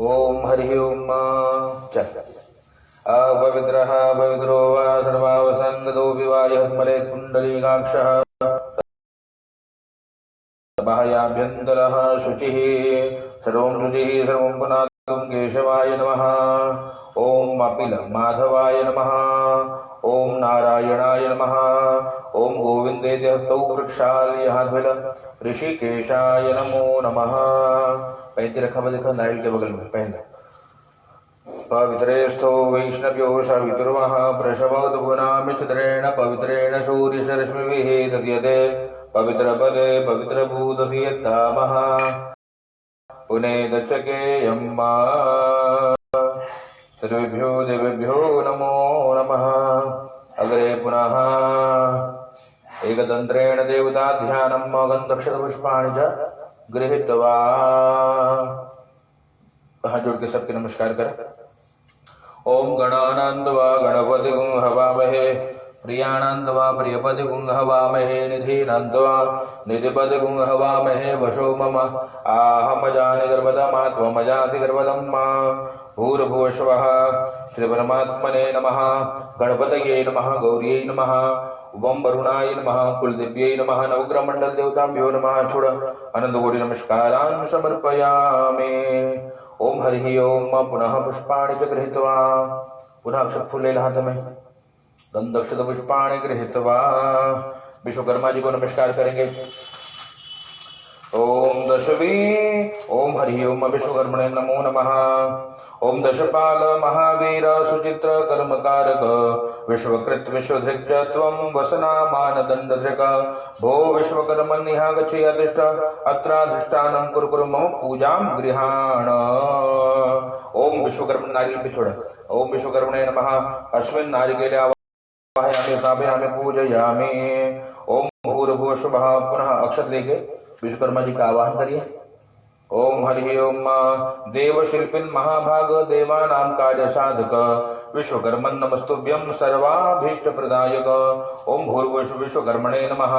ओम हरि ओम अपवित्रः पवित्रो वा सर्वावसङ्गतो विवायः स्मरे कुण्डलीकाक्षः बाह्याभ्यन्तरः शुचिः सर्वं शुचिः सर्वं पुनातुं केशवाय नमः। ओम अपिल माधवाय नमः। ओम नारायणाय नमः। ओम गोविन्देति हस्तौ वृक्षालयहाद्विल ऋषिकेशाय नमो नमः। पैंती रखा देखा नारियल के बगल में पहले पवित्रेस्थो वैष्णव्यो सवितुर्वः प्रशवोत पुनामिच्छद्रेण पवित्रेण सूर्यशरश्मिभिः दद्यते पवित्रपदे पवित्रभूतसि यत्तामः पुनेदचकेयं मा सर्वेभ्यो देवेभ्यो नमो नमः। अग्रे पुनः एकतन्त्रेण देवता ध्यानं गन्धक्षतपुष्पाणि च गृहीत्वा हाथ जोड़ के सबके नमस्कार करें। ओम गणानान्त्वा गणपतिगुं हवामहे प्रियाणान्त्वा प्रियपतिगुं हवामहे निधीनान्त्वा निधिपतिगुं हवामहे वशो मम आहमजानि गर्भदमा त्वमजाति गर्भदं मा भूर्भुवस्वः श्रीपरमात्मने नमः। गणपतये नमः। गौर्यै नमः। उवं वरुणाय नमः। कुलदेव्यै नमः। नवग्रह मंडल देवताभ्यो नमः। छोड़ अनंत कोटि नमस्कारान् समर्पयामि। ओम हरि ओम पुनः पुष्पाणि च गृहीत्वा पुनः अक्षत फूल ले हाथ में गंधक्षत पुष्पाणि गृहीत्वा विश्वकर्मा जी को नमस्कार करेंगे। ओम दशवी ओम हरि ओम विश्वकर्मणे नमो नमः। ओम दशपाल महावीर सुचित्र कर्मकारक विश्वकृत विश्वधृक् त्वं वसनामानदण्डधृक् भो विश्वकर्मण्यः गच्छेयतिष्ठ अत्राधिष्ठानं कुरु कुरु मम पूजां गृहाण। ओम विश्वकर्म नारियल पे छोड़। ओम विश्वकर्मणे नमः। अस्मिन् नारिकेले आवाहयामि स्थापयामि पूजयामि। ओम भूर्भुवस्वः पुनः अक्षत लेके विश्वकर्मा जी का आवाहन करिए। ओम हरि ओम देवशिल्पिन् महाभाग देवानां कार्य साधक विश्वकर्मन् नमस्तुभ्यं सर्वाभीष्ट प्रदायक। ओम भूर्भुवस्व विश्वकर्मणे नमः।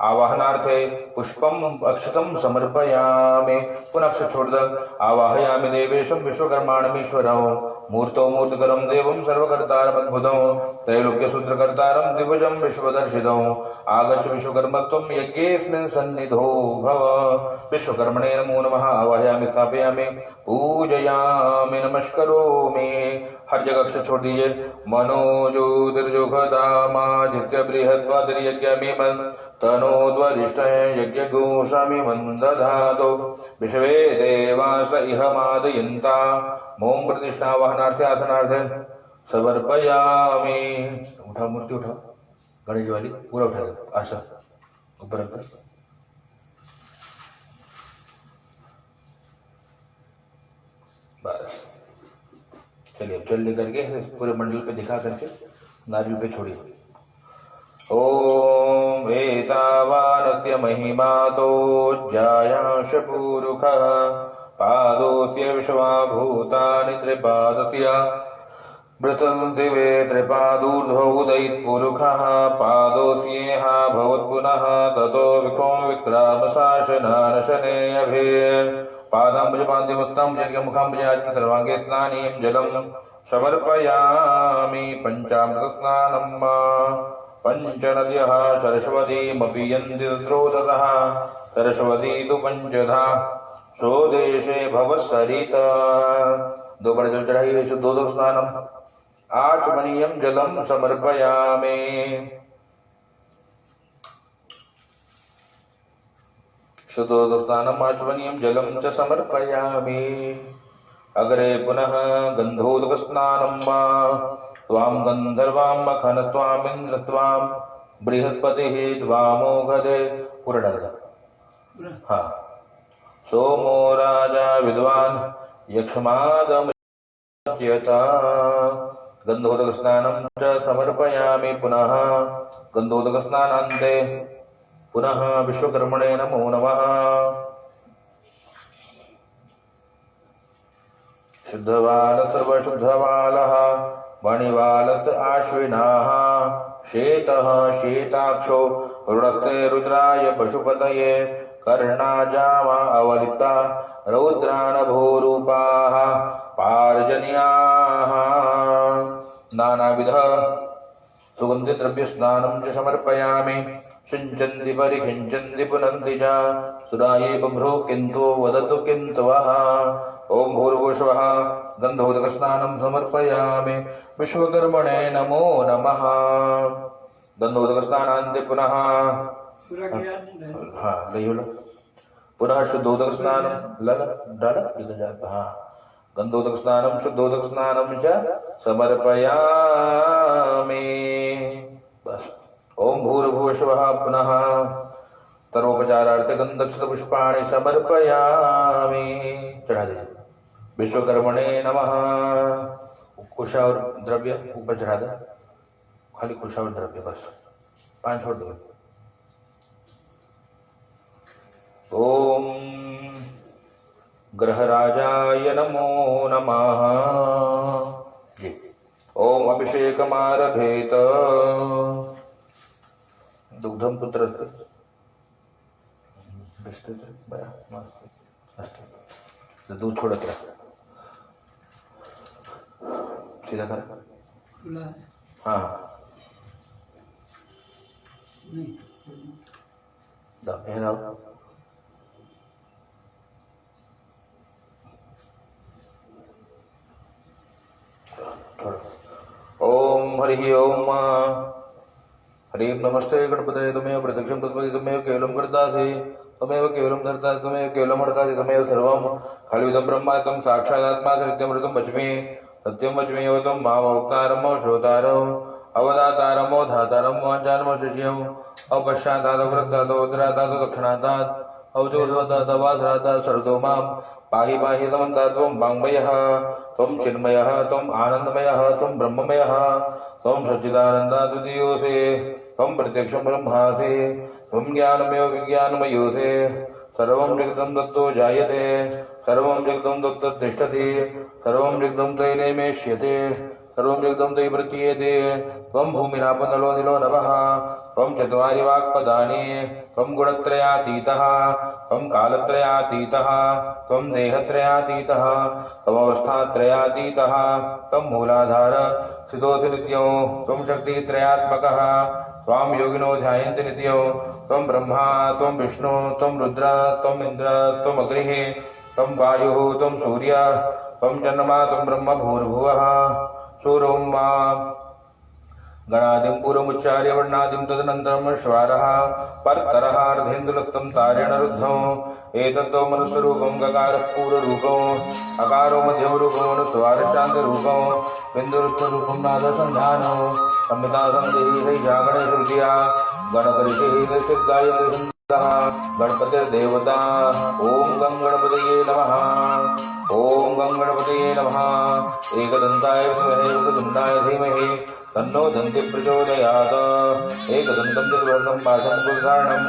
आवाहनार्थे पुष्पम अक्षतं समर्पयामि। पुनः अक्षत छोड़ दो। आवाहयामि देवेशं विश्वकर्माणमीश्वरं मूर्तो मूर्तिकरं देवं सर्वकर्तारमद्भुतं त्रैलोक्य सूत्रकर्तारं दिवजं विश्वदर्शितं आगच्छ विश्वकर्म त्वं यज्ञेऽस्मिन् सन्निधो भव। विश्वकर्मणे नमो नमः। आवाहयामि स्थापयामि पूजयामि नमस्करोमि। हर जगह अक्षर छोड़ दीजिए। मनोजोतिर्जुखदामादित्य बृहत्वादिर्यज्ञमिमं तनोद्वरिष्ठः यज्ञघोषामिमं दधातु विश्वे देवास इह मादयन्ता। मोम प्रतिष्ठा वाहनार्थे आसनार्थे समर्पयामि। उठा मूर्ति उठा गणेश वाली पूरा उठा दो आसन ऊपर ऊपर। बस चलिए चल लेकर के पूरे मंडल पे दिखा करके नारियल पे छोड़िए। ओम एतावानत्य महिमातो जायांश पुरुखः पादोस्य विश्वा भूतानि त्रिपादस्य मृतं दिवे त्रिपादूर्ध्वौ उदयित्पुरुषः पादोस्येह भवत्पुनः ततो विको विक्रामशासनानशने अभे पादाम्बुजपान्तिमुत्तं यज्ञमुखाम्बुजाग्नि सर्वाङ्गे स्नानीं जलं समर्पयामि। पञ्चामृतस्नानं पञ्चनद्यः सरस्वतीमपि यन्ति तत्रोततः सरस्वती तु पञ्चधा स्वदेशे भवत्सरिता। दो बार जल चढ़ाइए। दो स्नानम आचमनीयं जलं समर्पयामि। शुद्धोदस्नानम् आचमनीयं जलं च समर्पयामि। अग्रे पुनः गन्धोदकस्नानं त्वां गन्धर्वां मखन त्वामिन्द्र त्वां बृहस्पतिः त्वामोघदे पुरडर। हाँ सोमो राजा विद्वान् यक्ष्मादमच्यता। गन्धोदकस्नानं च समर्पयामि। पुनः गन्धोदकस्नानान्ते पुनः विश्वकर्मणे नमो नमः। शुद्धवाल सर्वशुद्धवालः मणिवालत आश्विनाः श्वेतः श्वेताक्षो रुणक्ते रुद्राय पशुपतये कर्णाजामा अवलिता रौद्रानभोरूपाः पार्जन्याः नानाविध सुगन्धिद्रव्यस्नानं च समर्पयामि सिञ्चन्ति परिखिञ्चन्ति पुनन्ति च सुराये बभ्रो किन्तु वदतु किन्तु वः ॐ भूर्भुवः गन्धोदकस्नानं समर्पयामि विश्वकर्मणे नमो नमः गन्धोदकस्नानान्ते पुनः हाँ पुनः शुद्धोदकस्नानं गन्धोदकस्नानं शुद्धोदकस्नानं च समर्पयामि बस ओम भूर्भुवः पुनः तरोपचारार्थे गन्धक्षतपुष्पाणि समर्पयामि चढ़ा दीजिए विश्वकर्मणे नमः कुशा और द्रव्य ऊपर चढ़ा दो खाली कुशा और द्रव्य बस 5 छोड़ दो ओम ग्रहराजाय नमो नमः जी ओम अभिषेकमारभेत दुग्धम पुत्र दूध छोड़त रहा सीधा कर हाँ ओम हरि ओम हरि नमस्ते गणपतये तमेव प्रत्यक्षं तत्पदि तमेव केवलं कर्तासि तमेव केवलं धर्तासि तमेव केवलं हर्तासि तमेव सर्वं खलुदं ब्रह्म तं साक्षादात्मा सत्यमृतं वच्मि सत्यं वच्मि अवतं मामवक्तारं श्रोतारम् अवदातारम् अवधातारम् वाचारम् शिष्यम् अपश्चातादवृत्तात् उदरातात् दक्षिणातात् अवजोधवतात् वासरातात् सर्वतो मां पाहि पाहि समन्तात् त्वं वाङ्मयः त्वं चिन्मयः त्वम् आनन्दमयः त्वं ब्रह्ममयः त्वं सच्चिदानन्दाद्वितीयोऽसि त्वं प्रत्यक्षं ब्रह्मासि त्वं ज्ञानमयो विज्ञानमयोऽसि सर्वं जगतं तत्तो जायते सर्वं जगतं तत्ततिष्ठति सर्वं जगतं तैरेमेष्यते सर्वं जगतं तयि प्रतीयते त्वं भूमिरापनलो निलो नभः त्वं चत्वारि वाक्पदानि त्वं गुणत्रयातीतः त्वं कालत्रयातीतः त्वं देहत्रयातीतः त्वमवस्थात्रयातीतः त्वं मूलाधार स्थितोऽसि नित्यं त्वं शक्तित्रयात्मकः त्वां योगिनो ध्यायन्ति नित्यं त्वं ब्रह्मा त्वं विष्णु त्वं रुद्र त्वम् इन्द्र त्वमग्निः त्वं वायुः त्वं सूर्यः त्वं चन्द्रमा त्वं ब्रह्म भूर्भुवः सूर्यं मा गणादिं पूर्वमुच्चार्य वर्णादिं तदनन्तरं श्वारः परतरः अर्धेन्दुलक्तं तारेण रुद्धम् एतत्तो मनुष्यरूपं गकारः पूर्वरूपम् अकारो मध्यमरूपम् अनुस्वारशान्तरूपम् बिन्दुरुत्तरूपं नादसन्धानम् संहिता सन्देही जागरणश्रुतिया गणपतिः गणपतिर्देवता ओम गं गणपतये नमः ओम गं गणपतये नमः एकदन्ताय विद्महे वक्रतुण्डाय धीमहि तन्नो दन्ति प्रचोदयात् एकदन्तं चतुर्भुजं पाशं कुलधारणं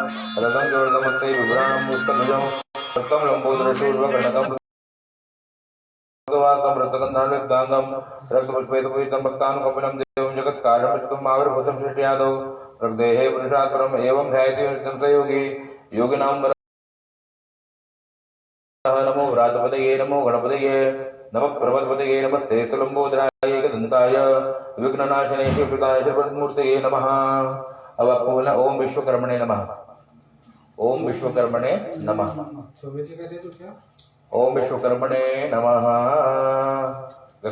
रथं चोरदमस्ते विभ्राणं निष्कलुजं रक्तं लम्बोदरशूर्वकर्णकं भगवाकं रक्तगन्धानुयुक्ताङ्गं रक्तपुष्पैतपूजितं भक्तानुकम्पनं देवं जगत्कारणं आविर्भूतं सृष्ट्यादौ प्रदेहे पुरुषात् परम् एवं ध्यायति नित्यं स योगी योगिनां नमो व्रातपतये नमो गणपतये नमः प्रमदपतये नमस्ते लंबोदराय एकदन्ताय विघ्ननाशने शिवसुताय श्रीपद्मूर्तये नमः। अब आपको बोलना ओम विश्वकर्मणे नमः। ओम विश्वकर्मणे नमः। ओम विश्वकर्मणे नमः।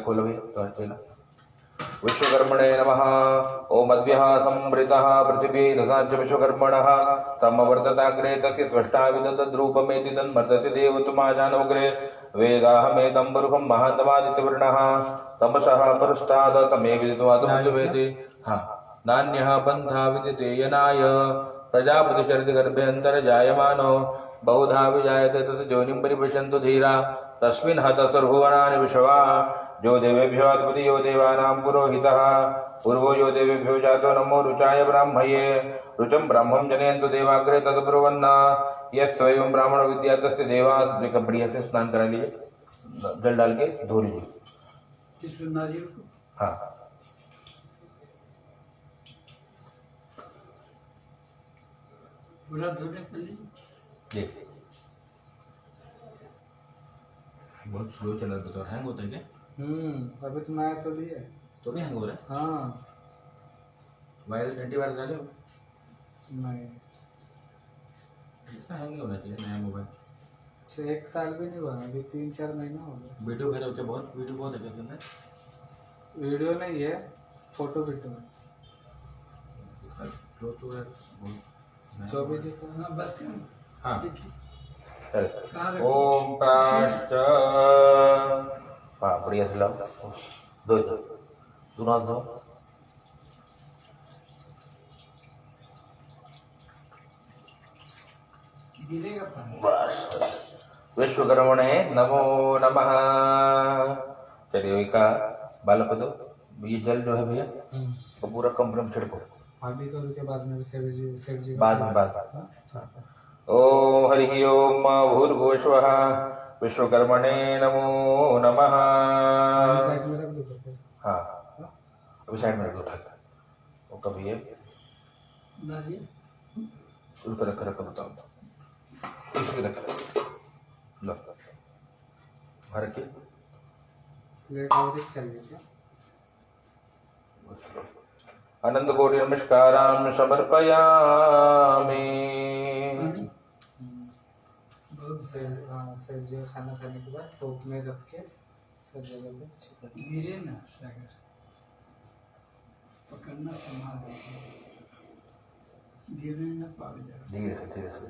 खोलो भैया विश्वकर्मणे नमः। ओम अद्भ्यः संवृतः पृथिवी दधाच विश्वकर्मणः तमवर्तताग्रे तस्य त्वष्टा विदतद्रूपमेति तन्मर्तति देवतुमाजानोग्रे वेदाहमेतं बरुहं महान्तमादित्यवर्णः तमसः परस्ताद तमे विदित्वादमुद्वेति नान्यः पन्था विदिते यनाय प्रजापतिचरितगर्भेऽन्तर्जायमानो बहुधा विजायते तत् योनिं परिपश्यन्तु धीरा तस्मिन् हतसर्भुवनानि विश्वा जो देवेभ्यो अधिपति यो देवानां पुरोहितः पूर्वो यो देवेभ्यो जातो नमो रुचाय ब्राह्मये रुचं ब्राह्मं जनयन्तु देवाग्रे तदब्रुवन्न यस्त्वयं ब्राह्मण विद्या तस्य देवा बढ़िया से स्नान करा लीजिए जल डाल के धो लीजिए हाँ बहुत स्लो चल रहा है, हैंग होता है क्या? अभी तो नया तो लिया है। तो भी हैंग हो रहा है? हाँ। वायरस एंटीवायरस डाले हो? नहीं, इतना हैंग नहीं होना चाहिए नया मोबाइल। 1 साल भी नहीं हुआ, अभी 3-4 महीना हो गया। वीडियो भेजो क्या? बहुत वीडियो बहुत है क्या अंदर? वीडियो नहीं है, फोटो वीडियो में। जो तो है 24 जी का। हाँ बस हाँ। कहाँ ओम प्राश्च। हाँ बढ़िया से लाओ, दो दोनों हाथ दो। गिरेगा पानी। बस विश्वकर्मणे नमो नमः। चलिए का बालक दो, ये जल जो है भैया वो पूरा कंपनी में छिड़को। अभी कल के बाद में शिव जी बाद में ओम हरि ओम भूर्भुवस्वः विश्वकर्मणे नमो नमः। साइड में रख दो। हाँ अभी साइड में रख दो, वो कभी है दादी उसको रख बताओ, इसको रख लो भर के प्लेट और एक चाहिए क्या? अनंत कोटि नमस्कारान् समर्पयामि। शिव जी खाना खाने के बाद टोप में रख के सब जगह पे गिरे ना सागर पकड़ना संभाल गिरने न पावे जाए। धीरे से धीरे से।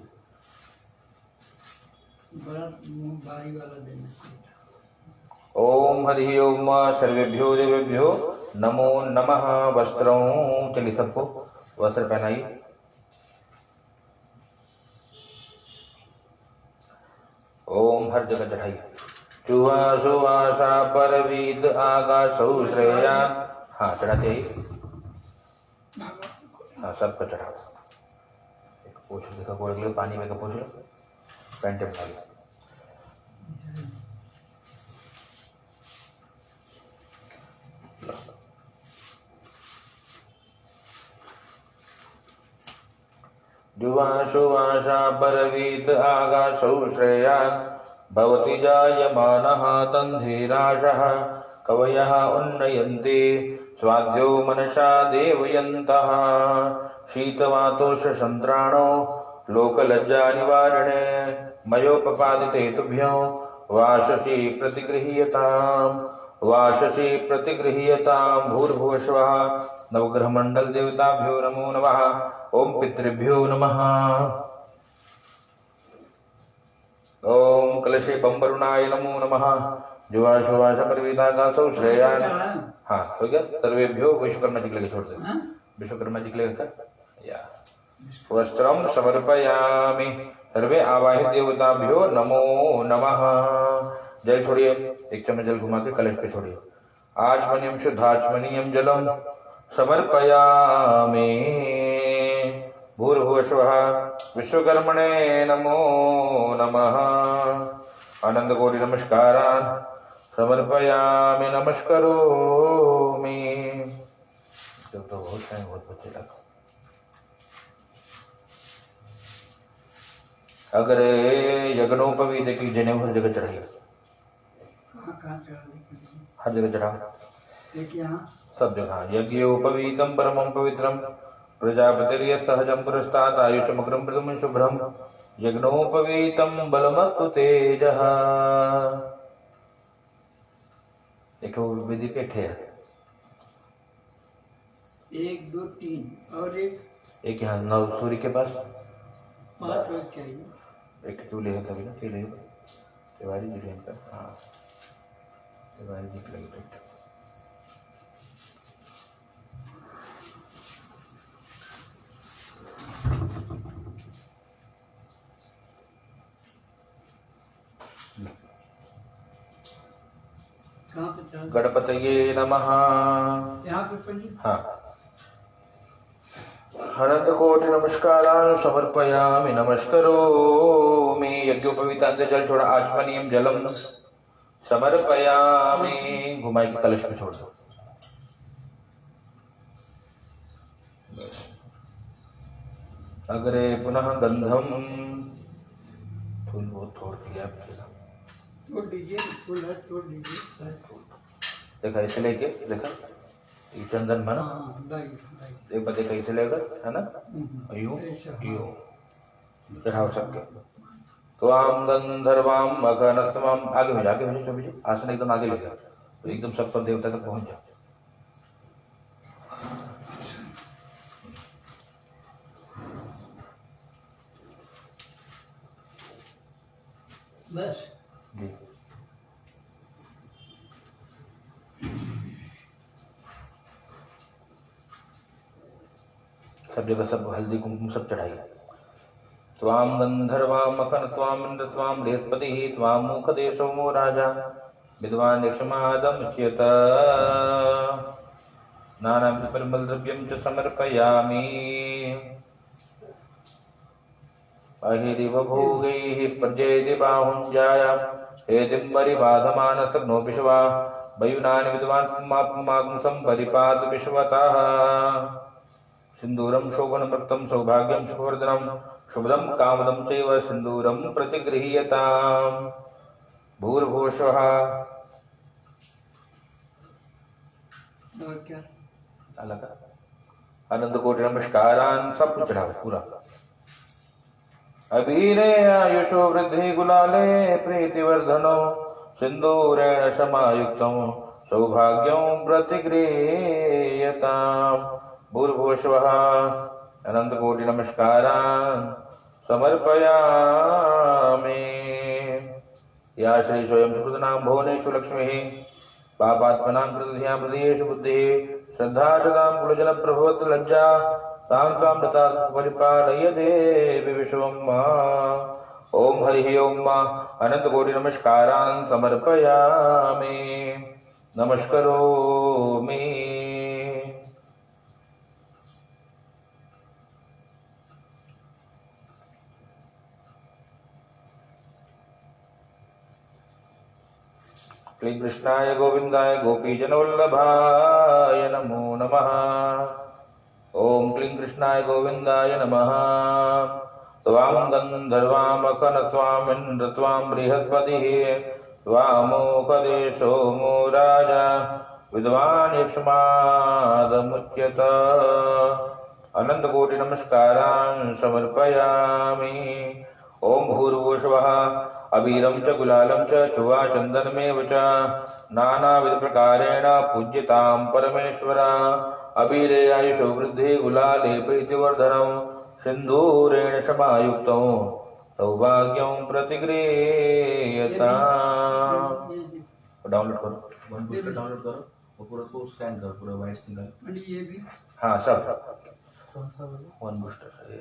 बड़ा मुंह बारी वाला देना चाहिए। ओम हरि ओम सर्वेभ्यो देवेभ्यो नमो नमः। वस्त्रों चलिए सबको वस्त्र पहनाइए। ओम हर जगह चढ़ाइए। चुहा सुवासा परवीत आगासौ श्रेया। हाँ चढ़ाते ही, हाँ सबको चढ़ाओ। एक पोछ देखा बोल लो, पानी में का पोछ लो, पैंट बना लो। जुवाशुवाशा परवीत आगासौ श्रेयात् भवति जायमानः तन्धीराशः कवयः उन्नयन्ति स्वाद्यो मनसा देवयन्तः शीतवातोषसन्त्राणो लोकलज्जानिवारणे मयोपपादिते तुभ्यो वाशसी प्रतिगृह्यताम् भूर्भुवस्वः नवग्रहमण्डल देवताभ्यो नमो नमः। ओम पितृभ्यो नमः। ओम कलशे बम्बरुणाय नमो नमः। जुवाशुवाश परवीतागासौ श्रेयान्। हाँ हो गया। सर्वेभ्यो विश्वकर्मा जी के लिए छोड़ दे, विश्वकर्मा जी के लिए कर या वस्त्रं समर्पयामि। सर्वे आवाहित देवताभ्यो नमो नमः। जल छोड़िए, एक चम्मच जल घुमा के कलश पे छोड़िए। आचमनीयम शुद्धाचमनीयम जलम समर्पयामि। भूर्भुवस्वः विश्वकर्मणे नमो नमः। अनंत कोटि नमस्कारान् समर्पयामि नमस्करोमि। जब तो बहुत टाइम बहुत बच्चे लगा। अगर यज्ञोपवीत की जनेऊ हर जगह चढ़ाइए, हर जगह चढ़ाओ। एक यहाँ सब जगह यज्ञोपवीतम परमं पवित्रम प्रजापतिर्य सहजम पुरस्तात् आयुषमग्रम प्रथम शुभ्रम यज्ञोपवीतम बलमत्तु तेजः। देखो विधि पे है 1 2 3 और एक यहाँ नौ सूर्य के पास 5 और चाहिए। एक चूल्हे है तभी ना केले तिवारी जी के पर। हाँ तिवारी जी के लगे पेट। कहाँ पे चल गणपतये नमः। यहाँ पे पड़ी। हाँ अनंत कोटि नमस्कारान् समर्पयामि नमस्करोमि। यज्ञोपवीतांत जल छोड़ा, आचमनीयम जलम समर्पयामि। घुमाई के कलश में छोड़ दो। अग्रे पुनः गंधम फूल बहुत छोड़ दिया। छोड़ दीजिए, फूल है छोड़ दीजिए। देखा इसे लेके, देखा ये चंदन बना, हाँ लाई लाई। एक बार देखा इसे लेकर, है ना, यूं ऐसा, हाँ। यूं चढ़ाओ सबके। त्वाम गंधर्वाम मकरत्वम, आगे हो जा, आगे हो जा, चौबीस आसन एकदम आगे ले जाओ, तो एकदम सब देवता तक पहुंच जाओ। बस जी सब जगह सब हल्दी कुमकुम सब चढ़ाइए। त्वाम गंधर्वाम मकन त्वाम इंद्र त्वाम बृहस्पतिः त्वाम मुखदेशो मो राजा विद्वान् यक्षमादमुच्यत नानाविध परिमलद्रव्यं च समर्पयामि। अहिरिव भोगैः पर्जयति बाहुञ्जाय हेतिम्बरिबाधमानस्तग्नो विश्वा वयुनानि विद्वान् परिपात विश्वतः। सिन्दूरं शोभनमृतं सौभाग्यं सुखवर्धनं शुभदं कामदं चैव सिन्दूरं प्रतिगृह्यताम्। भूर्भुवस्वः। और क्या? अलग अनंत कोटि नमस्कारान् सब कुछ चढ़ाओ पूरा। अबीरे आयुषो वृद्धि गुलाले प्रीतिवर्धनो सिन्दूरेण समायुक्तं सौभाग्यं प्रतिगृह्यताम्। भूर्भुवस्वः। अनंत कोटि नमस्कारान् समर्पयामि। या श्री स्वयं सुकृतनां भुवनेषु लक्ष्मीः पापात्मनां कृतधियां हृदयेषु बुद्धिः श्रद्धा सदां कुलजनप्रभवत् लज्जा तां त्वां मृता परिपालय देवि विश्वं। ओम हरिः ओम अनंत कोटि नमस्कारान् समर्पयामि। नमस्करोमि। क्लीं कृष्णाय गोविन्दाय गोपीजनवल्लभाय नमो नमः। ओम क्लीं कृष्णाय गोविन्दाय नमः। त्वां गन्धर्वामकन त्वामिन्द्र त्वां बृहस्पतिः त्वामोपदेशो मो राजा विद्वान् यक्ष्मादमुच्यत। अनंत कोटि नमस्कारान् समर्पयामि। ओम भूर्भुवस्वः। अबीरं च गुलालं च चुवा चन्दनमेव च नानाविध प्रकारेण पूज्यतां परमेश्वर। अबीरे आयुषो वृद्धि गुलाले प्रीतिवर्धनं सिन्दूरेण समायुक्तं सौभाग्यं प्रतिगृह्यताम्। डाउनलोड करो, वन बूस्टर डाउनलोड करो और पूरा को स्कैन करो, पूरा वॉइस निकालो। और ये भी हाँ सब कौन सा वाला? वन बूस्टर ये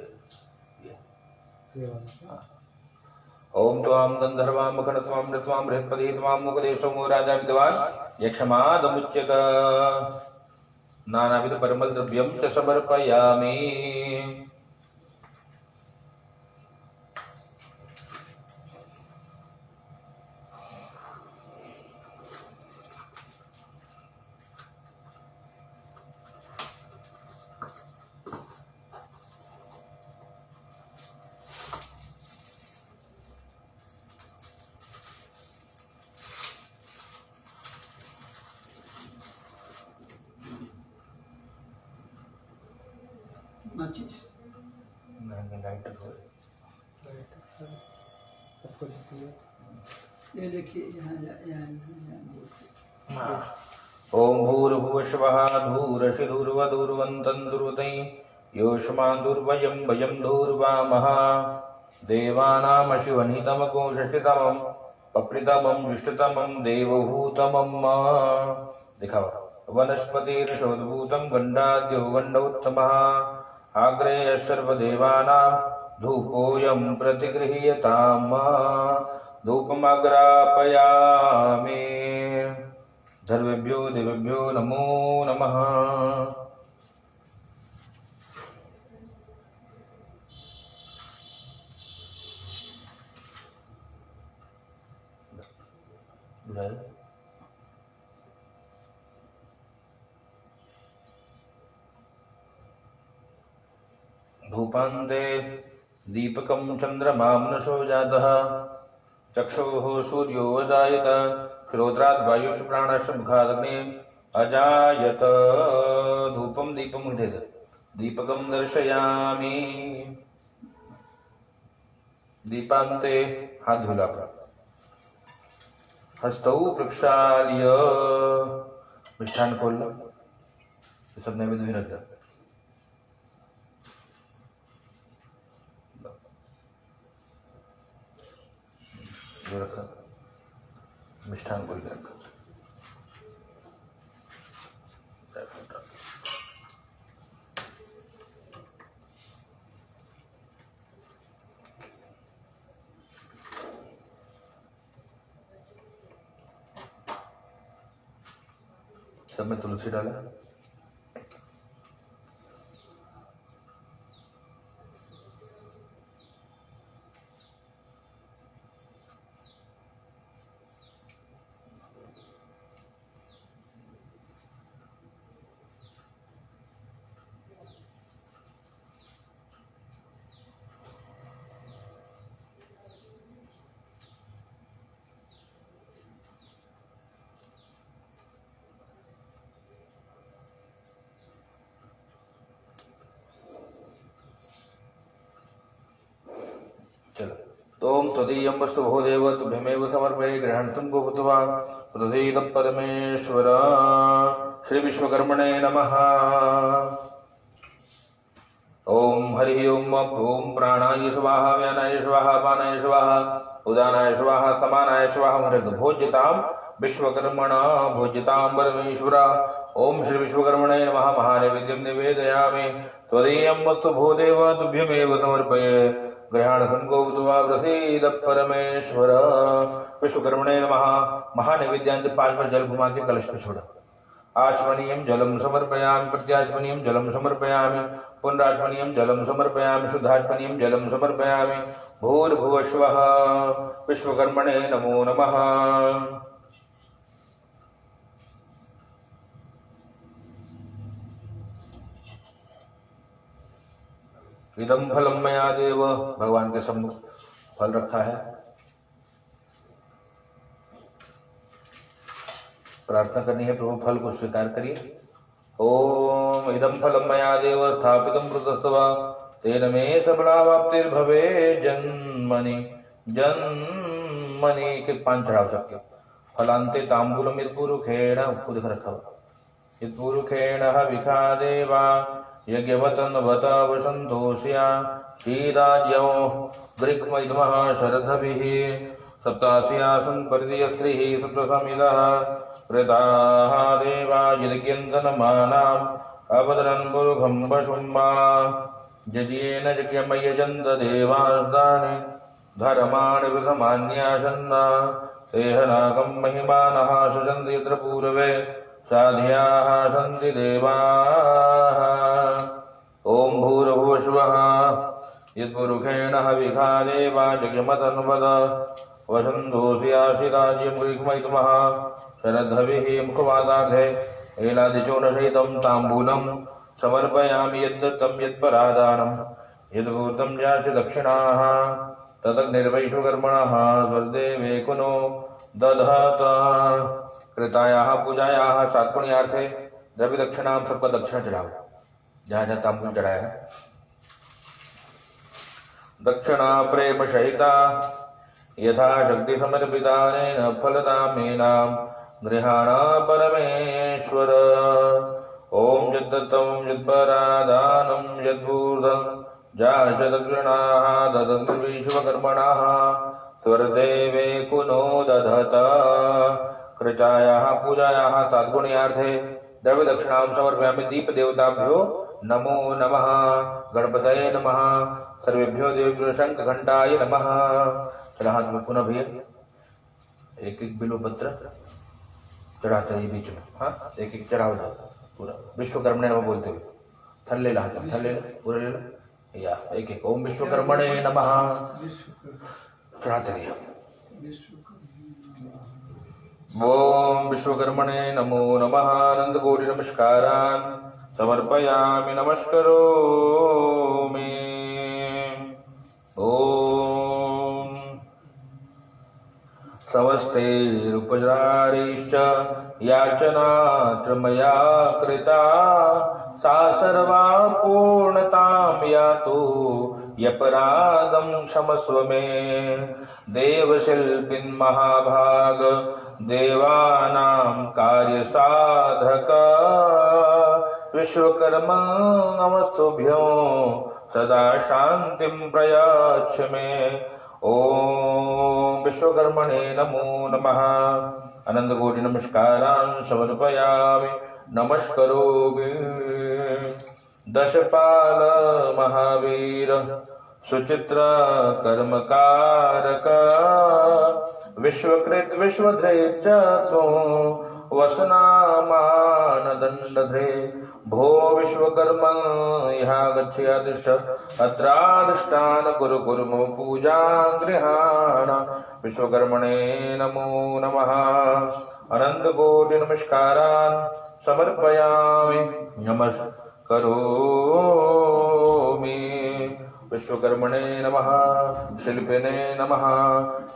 ये वाला। हाँ। ओम त्वां गंधर्वां मखन त्वां नृत्वां बृहस्पतिः त्वां मुखदेशो मो राजा विद्वान् यक्षमादमुच्यत। नानाविध परिमल द्रव्यं च समर्पयामि। माचिस लाइटर हो सबको दिया। ये देखिए यहाँ यहाँ ओम भूर्भुवस्वः धूरशिधुर्वधुर्वन्तं दुर्वतै योष्मान् दुर्वयं वयं धूर्वामः देवानामशिवनितमकोशष्टितमं पप्रितमं विष्टुतमं देवभूतमं। दिखाओ। वनस्पतिर्षोद्भूतं गण्डाद्यो गण्डोत्तमः आग्रेय सर्वदेवानां धूपोऽयं प्रतिगृह्यताम्। धूपमग्रापयामि। सर्वेभ्यो देवेभ्यो नमो नमः। धूपान्ते दीपकं चन्द्रमां नशो जातः चक्षुः सूर्यो अजायत क्षिरोद्रात् वायुष प्राणश्च मुखादग्ने अजायत धूपम दीपम उदेत दीपकम दर्शयामि दीपांते हाथ धुला हस्तौ प्रक्षाल्य मिष्ठान खोल लो ये सब नैवेद्य भी रख दो जो रखा मिष्ठान खोल के रखा सब में तुलसी डाला तोम तदीयं वस्तु भो देव तुभ्यमेव समर्पये गृह्णन्तु गोपत्वा तदीदं परमेश्वर श्री विश्वकर्मणे नमः। ओम हरि ओम ओम प्राणाय स्वाहा व्यानाय स्वाहा पानाय स्वाहा उदानाय स्वाहा समानाय स्वाहा भोज्यतां विश्वकर्मणा भोज्यतां परमेश्वर। ओम श्री विश्वकर्मणे नमः। महानैवेद्यं निवेदयामि त्वदीयं वस्तु भो देव तुभ्यमेव समर्पये ग्रहण संगोत्वा प्रसीद परमेश्वर। विश्वकर्मणे नमः। महानैवेद्यांत 5 बार जल घुमा के कलश में छोड़ा। आचमनीयं जलम समर्पयामि प्रत्याचमनीयं जलम समर्पयामि पुनराचमनीयं जलम समर्पयामि शुद्धाचमनीयं जलम समर्पयामि। भूर्भुवस्वः। विश्वकर्मणे नमो नमः। इदं फलं मया देव भगवान के सम्मुख फल रखा है। प्रार्थना करनी है प्रभु फल को स्वीकार करिए। ओम इदं फलं मया देव स्थापितं पृथस्तव तेन मे सबलावाप्तिर्भवे जन्मनि जन्मनि के 5 चढ़ाव सकते। फलांते तांबूलम यत्पुरुखेण उसको दिख रखा हुआ यत्पुरुखेण हविखा देवा यज्ञवतन वत वसंतोष्या क्षीराज्यो गृह्मैद्मः शरदभिः सप्तास्यासन् परिदयस्त्रिः सप्तसमिदः कृताः देवा यज्ञन्तनमानाम् अवदरन् पुरुखं वशुम्बा यज्ञेन यज्ञमयजन्त देवास्तानि धर्माणि वृथमान्यासन्ना तेहनाकं महिमानः सृजन्ति यत्र पूर्वे साध्याः सन्ति देवाः। ओम भूर्भुवस्वः। यत्पुरुखेण हविखा देवा यज्ञमतन्वद वसन्तोष्याशिराज्यं गृह्मैद्मः शरद्भिः मुखवादार्थे एलादिचूर्णसहितं ताम्बूलं समर्पयामि। यद्दत्तं यत्परादानं यद्भूतं याच दक्षिणाः तदग्निर्वैश्वकर्मणः स्वर्देवे कुनो दधत। कृतायाः पूजायाः सात्पुण्यार्थे द्रव्य दक्षिणां सबका दक्षिणा चढ़ाओ। जहाँ जहाँ तांबूल चढ़ाया है दक्षिणा प्रेम सहिता यथा शक्ति समर्पिता नेन फलदामेनां गृहाणा परमेश्वर। ओम यद्दत्तं यत्परादानं यद्भूतं जाच दक्षिणाः ददन्तु विश्वकर्मणः स्वर्देवे कुनो दधत। कृतायाः पूजायाः तात्पुण्यार्थे द्रव्य दक्षिणां समर्पयामि। दीप देवताभ्यो नमो नमः। गणपतये नमः। सर्वेभ्यो देवेभ्यो शंख घंटाय नमः। चला हाथ में पुनः भैया एक एक बिल्वपत्र चढ़ाते रहिए बीच में। हाँ एक एक चढ़ाओ पूरा विश्वकर्मणे नमः बोलते हुए थल ले ला थल ले ला पूरा ले ला या एक एक ओम विश्वकर्मणे नमः चढ़ाते रहिए। ओम विश्वकर्मणे नमो नमः। आनंदपूरी नमस्कारान् समर्पयामि नमस्करोमि। ओम नमस्तेरुपचारैश्च याचनात्र मया कृता सा सर्वा पूर्णतां यातु यपराधं क्षमस्व मे। देवशिल्पिन् महाभाग देवानां कार्यसाधक विश्वकर्मा नमस्तुभ्यो सदा शान्तिं प्रयाच्छ मे। ओम विश्वकर्मणे नमो नमः। अनंत कोटि नमस्कारान् समर्पयामि नमस्करोमि। दशपाल महावीर सुचित्र कर्मकारक विश्वकृत विश्वधृत वसनामानदण्डधे भो विश्वकर्मा यहाँ गच्छयादिष्ट अत्रादिष्टान कुरु कुरु मम पूजां गृहाण। विश्वकर्मणे नमो नमः। अनंत कोटि नमस्कारान् समर्पयामि नमस्करोमि। विश्वकर्मणे नमः। शिल्पिने नमः।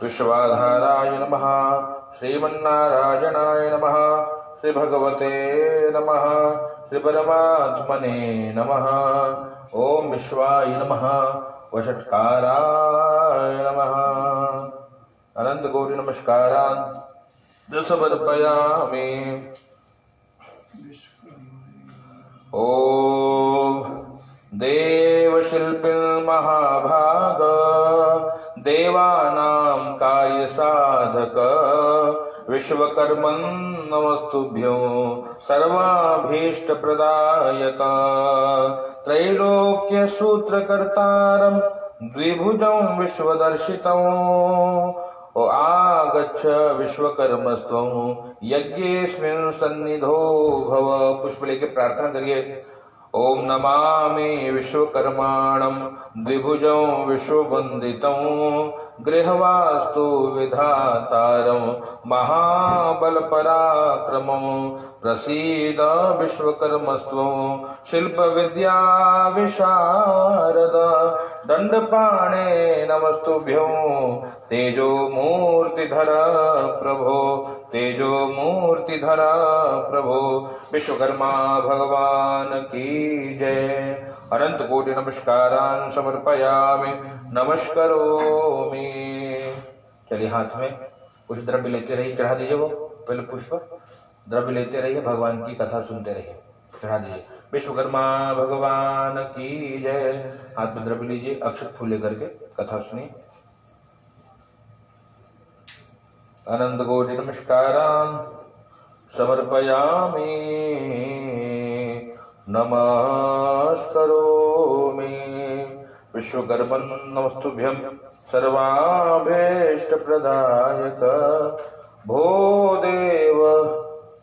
विश्वाधाराय नमः। श्रीमन्नारायणाय नमः। श्री भगवते नमः। श्री परमात्मने नमः। ओम विश्वाय नमः। वषट्काराय नमः। अनंत कोटि नमस्कारान् समर्पयामि। ओम देवशिल्पिन् महाभाग देवानां कार्यसाधक विश्वकर्मन् नमस्तुभ्यो सर्वाभीष्ट प्रदायक त्रैलोक्य सूत्रकर्तारं द्विभुजं विश्वदर्शितं ओ आगच्छ विश्वकर्मस्त्वं यज्ञेस्मिन् सन्निधो भव। पुष्प लेके प्रार्थना करिए। ओम नमामि विश्वकर्माणं द्विभुजं विश्ववन्दितं गृहवास्तु विधातारं महाबलपराक्रमं प्रसीद विश्वकर्मस्त्वं शिल्पविद्या विशारद दण्डपाणे नमस्तुभ्यो तेजो मूर्तिधर प्रभो तेजो मूर्तिधर प्रभो। विश्वकर्मा भगवान की जय। अनंत कोटि नमस्कारान् समर्पयामि नमस्करोमि। चलिए हाथ में कुछ द्रव्य लेते रहिए, चढ़ा दीजिए। वो पहले पुष्प द्रव्य लेते रहिए, भगवान की कथा सुनते रहिए, चढ़ा दीजिए। विश्वकर्मा भगवान की जय। हाथ में द्रव्य लीजिए, अक्षत फूल लेकर के कथा सुनिए। अनंत कोटि नमस्कारान् समर्पयामि नमस्करोमि। विश्वकर्मन् नमस्तुभ्यं सर्वाभीष्ट प्रदायक भो देव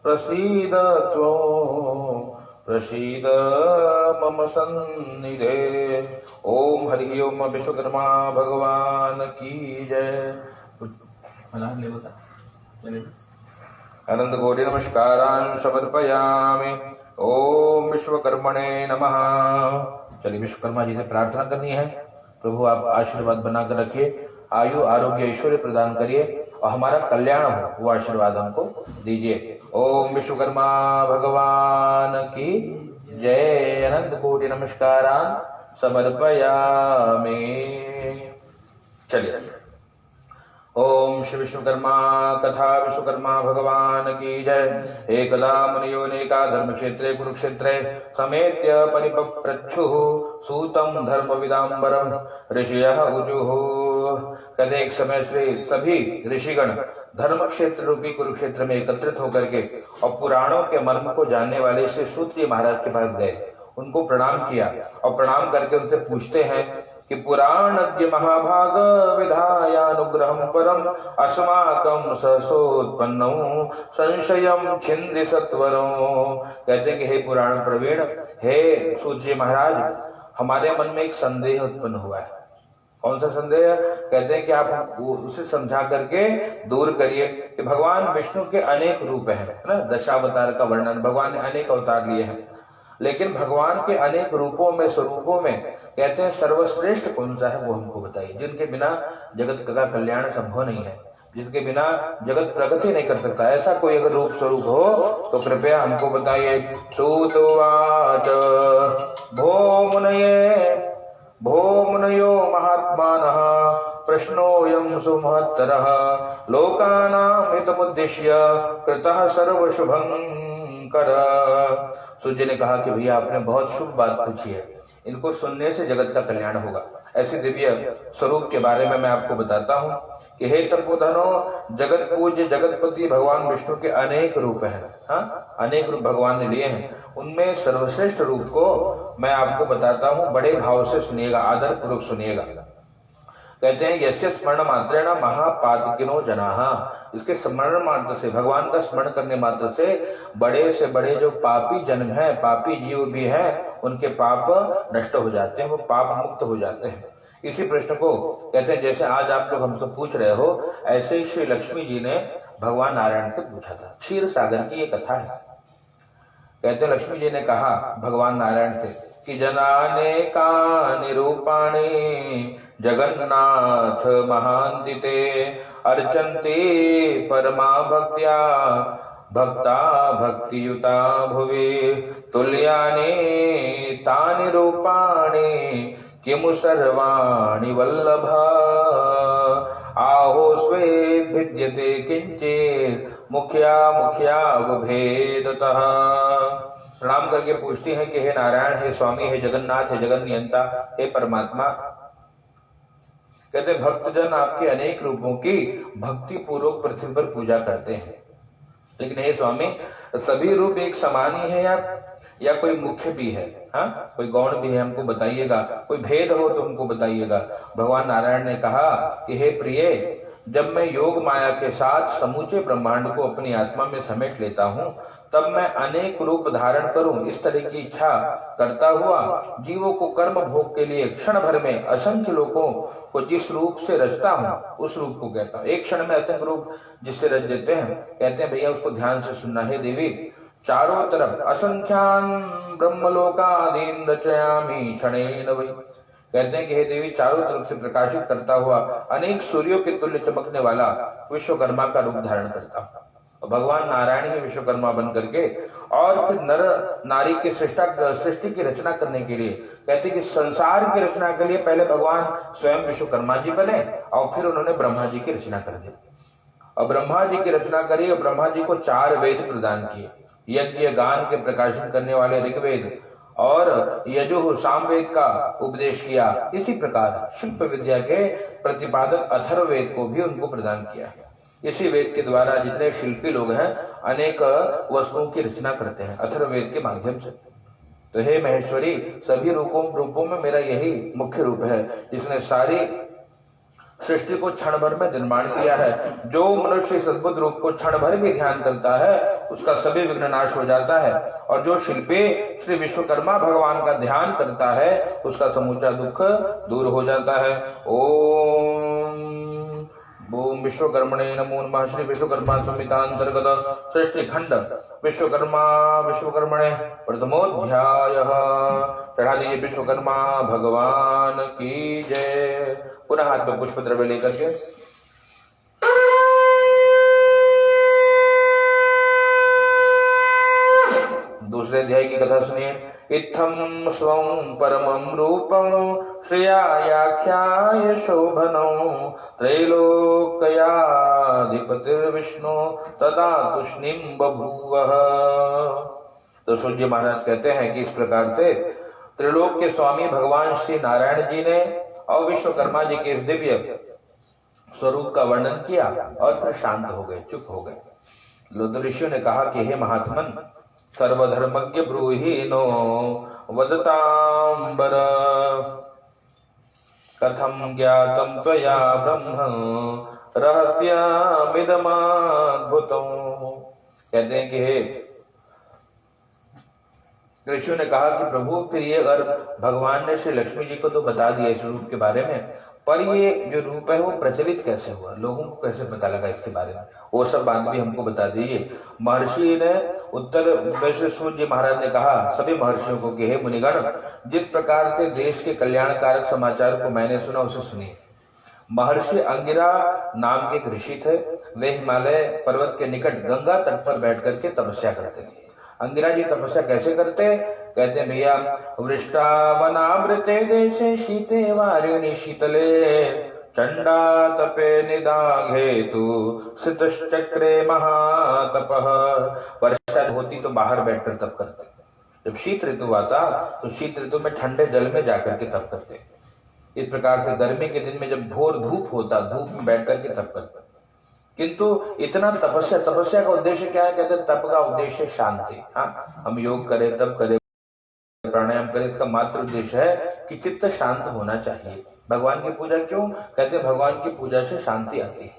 प्रसीद त्वं प्रसीद मम सन्निधे। ओम हरि ओम। विश्वकर्मा भगवान की जय। अनंत कोटि नमस्कारान् समर्पयामि। ओम विश्वकर्मणे नमः। चलिए विश्वकर्मा जी से प्रार्थना करनी है। प्रभु आप आशीर्वाद बनाकर रखिए, आयु आरोग्य ऐश्वर्य प्रदान करिए और हमारा कल्याण हो, वो आशीर्वाद हमको दीजिए। ओम विश्वकर्मा भगवान की जय। अनंत कोटि नमस्कारान् समर्पयामि। चलिए ओम श्री विश्वकर्मा कथा विश्वकर्मा भगवान की जय। एकदा मुनियो नेका धर्म क्षेत्रे कुरुक्षेत्रे समेत्य परिपप्रच्छुः सूतं धर्मविदाम्बरं ऋषयः ऊजुः। कहते एक समय से सभी ऋषिगण धर्म क्षेत्र रूपी कुरुक्षेत्र में एकत्रित होकर के और पुराणों के मर्म को जानने वाले श्री सूत जी महाराज के पास गए, उनको प्रणाम किया और प्रणाम करके उनसे पूछते हैं कि पुराणज्ञ महाभाग विधायानुग्रहं परम अस्माकं सहसोत्पन्नौ संशयं छिन्धि सत्वरो। कहते हैं कि हे पुराण प्रवीण, हे सूत जी महाराज, हमारे मन में एक संदेह उत्पन्न हुआ है। कौन सा संदेह? कहते हैं कि आप उसे समझा करके दूर करिए कि भगवान विष्णु के अनेक रूप हैं ना, दशावतार का वर्णन, भगवान ने अनेक अवतार लिए हैं, लेकिन भगवान के अनेक रूपों में स्वरूपों में कहते हैं सर्वश्रेष्ठ कौन सा है वो हमको बताइए, जिनके बिना जगत का कल्याण संभव नहीं है। जिसके बिना जगत प्रगति नहीं कर सकता। ऐसा कोई अगर रूप स्वरूप हो तो कृपया हमको बताइए। सूतोवाच भो मुनयो महात्मानः प्रश्नोऽयं सुमहत्तरः लोकानां हितमुद्दिश्य कृतः सर्वशुभंकर। सूर्य जी ने कहा कि भैया आपने बहुत शुभ बात पूछी है, इनको सुनने से जगत का कल्याण होगा। ऐसे दिव्य स्वरूप के बारे में मैं आपको बताता हूँ कि हे तपोधनो, जगत पूज्य जगतपति भगवान विष्णु के अनेक रूप हैं। हाँ, अनेक रूप भगवान ने लिए हैं। उनमें सर्वश्रेष्ठ रूप को मैं आपको बताता हूँ, बड़े भाव से सुनिएगा, आदर पूर्वक सुनिएगा। कहते हैं यस्य स्मरण मात्रेण महापातकिनो जनाः, इसके स्मरण मात्र से, भगवान का स्मरण करने मात्र से बड़े जो पापी जन्म है, पापी जीव भी हैं, उनके पाप नष्ट हो जाते हैं, वो पाप मुक्त हो जाते हैं। इसी प्रश्न को कहते हैं जैसे आज आप लोग हमसे पूछ रहे हो, ऐसे ही श्री लक्ष्मी जी ने भगवान नारायण से पूछा था। क्षीर सागर की ये कथा है। कहते लक्ष्मी जी ने कहा भगवान नारायण से कि जनानेकानि रूपाणि जगन्नाथ महान्तिते अर्चन्ते परमा भक्त्या भक्ता भक्तियुता भुवि तुल्यानि तानि रूपाणि किमु सर्वाणि वल्लभ आहो स्वे भिद्यते किंचित मुखिया भेदतः। प्रणाम करके पूछती हैं कि हे नारायण, हे स्वामी, हे जगन्नाथ, हे जगन नियंता, हे परमात्मा। कहते भक्तजन आपके अनेक रूपों की भक्ति पूर्वक पृथ्वी पर पूजा करते हैं, लेकिन हे स्वामी सभी रूप एक समान ही है या कोई मुख्य भी है? हाँ, कोई गौण भी है? हमको बताइएगा। कोई भेद हो तो हमको बताइएगा। भगवान नारायण ने कहा कि हे प्रिय, जब मैं योग माया के साथ समूचे ब्रह्मांड को अपनी आत्मा में समेट लेता हूँ, तब मैं अनेक रूप धारण करूं, इस तरह की इच्छा करता हुआ जीवों को कर्म भोग के लिए क्षण भर में असंख्य लोगों को जिस रूप से रचता हूं, उस रूप को कहता हूं। एक क्षण में असंख्य रूप जिससे रच देते हैं। कहते हैं भैया उसको ध्यान से सुनना है। देवी, चारों तरफ असंख्यान ब्रह्मलोकादीन रचयामि क्षणेन वै। कहते हैं कि हे देवी, चारों तरफ से प्रकाशित करता हुआ अनेक सूर्यों के तुल्य चमकने वाला विश्वकर्मा का रूप धारण करता हूं। भगवान नारायण ही विश्वकर्मा बन करके और फिर नर नारी के सृष्टि की रचना करने के लिए, कहते कि संसार की रचना के लिए पहले भगवान स्वयं विश्वकर्मा जी बने और फिर उन्होंने ब्रह्मा जी की रचना कर दी। और ब्रह्मा जी की रचना करी और ब्रह्मा जी को 4 वेद प्रदान किए। यज्ञ गान के प्रकाशन करने वाले ऋग्वेद और यजुः सामवेद का उपदेश किया। इसी प्रकार शिल्प विद्या के प्रतिपादक अथर्ववेद को भी उनको प्रदान किया। इसी वेद के द्वारा जितने शिल्पी लोग हैं अनेक वस्तुओं की रचना करते हैं अथर्ववेद के माध्यम से। तो हे महेश्वरी, सभी रूपों में मेरा यही मुख्य रूप है जिसने सारी सृष्टि को क्षण भर में निर्माण किया है। जो मनुष्य इस अद्भुत रूप को क्षण भर भी ध्यान करता है उसका सभी विघ्न नाश हो जाता है, और जो शिल्पी श्री विश्वकर्मा भगवान का ध्यान करता है उसका समूचा दुख दूर हो जाता है। ओम विश्वकर्मणे नमो नमः। श्री विश्वकर्मा संहितांतर्गत सृष्टि खंड विश्वकर्मणे प्रथमोध्यायः। चढ़ा लीजिए विश्वकर्मा भगवान की जय। पुनः हाथ में पुष्प द्रव्य लेकर के दूसरे अध्याय की कथा सुनिए। इत्थं स्वं परमं रूपं श्रेयाख्याय शोभनं त्रैलोक्याधिपतिर्विष्णु तदा तुष्णीं बभूवः। तो सूर्य महाराज कहते हैं कि इस प्रकार से त्रिलोक के स्वामी भगवान श्री नारायण जी ने और विश्वकर्मा जी के दिव्य स्वरूप का वर्णन किया और फिर शांत हो गए, चुप हो गए। ऋषियों ने कहा कि हे महात्मन, सर्वधर्मज्ञ ब्रूहि नो वदतांबर कथम ज्ञातम त्वया ब्रह्म रहस्यमिदमद्भुतम्। कहते हैं कि हे ऋषियों ने कहा कि प्रभु, फिर ये अगर भगवान ने श्री लक्ष्मी जी को तो बता दिया इस रूप के बारे में, पर ये जो रूप है वो प्रचलित कैसे हुआ, लोगों को कैसे पता लगा इसके बारे में, वो सब बात भी हमको बता दीजिए। महर्षि ने उत्तर वैश्व सूर्य महाराज ने कहा सभी महर्षियों को कि हे मुनिगण, जिस प्रकार से देश के कल्याणकारक समाचार को मैंने सुना उसे सुनिए। महर्षि अंगिरा नाम के एक ऋषि थे। वे हिमालय पर्वत के निकट गंगा तट पर बैठ करके तपस्या करते थे। अंगिरा जी तपस्या कैसे करते? कहते हैं भैया, वृष्टावनावृते देशे शीते वारिणि शीतले चंडा तपे निदाघेतु सितश्चक्रे महातपः। वर्षा होती तो बाहर बैठकर तप करते, जब शीत ऋतु आता तो शीत ऋतु में ठंडे जल में जाकर के तप करते। इस प्रकार से गर्मी के दिन में जब घोर धूप होता, धूप में बैठ करके तप करते। किंतु इतना तपस्या का उद्देश्य क्या है? कहते तप का उद्देश्य शांति। हाँ, हम योग करें, तप करें, प्राणायाम करें, इसका मात्र उद्देश्य है कि चित्त शांत होना चाहिए। भगवान की पूजा क्यों? कहते भगवान की पूजा से शांति आती है,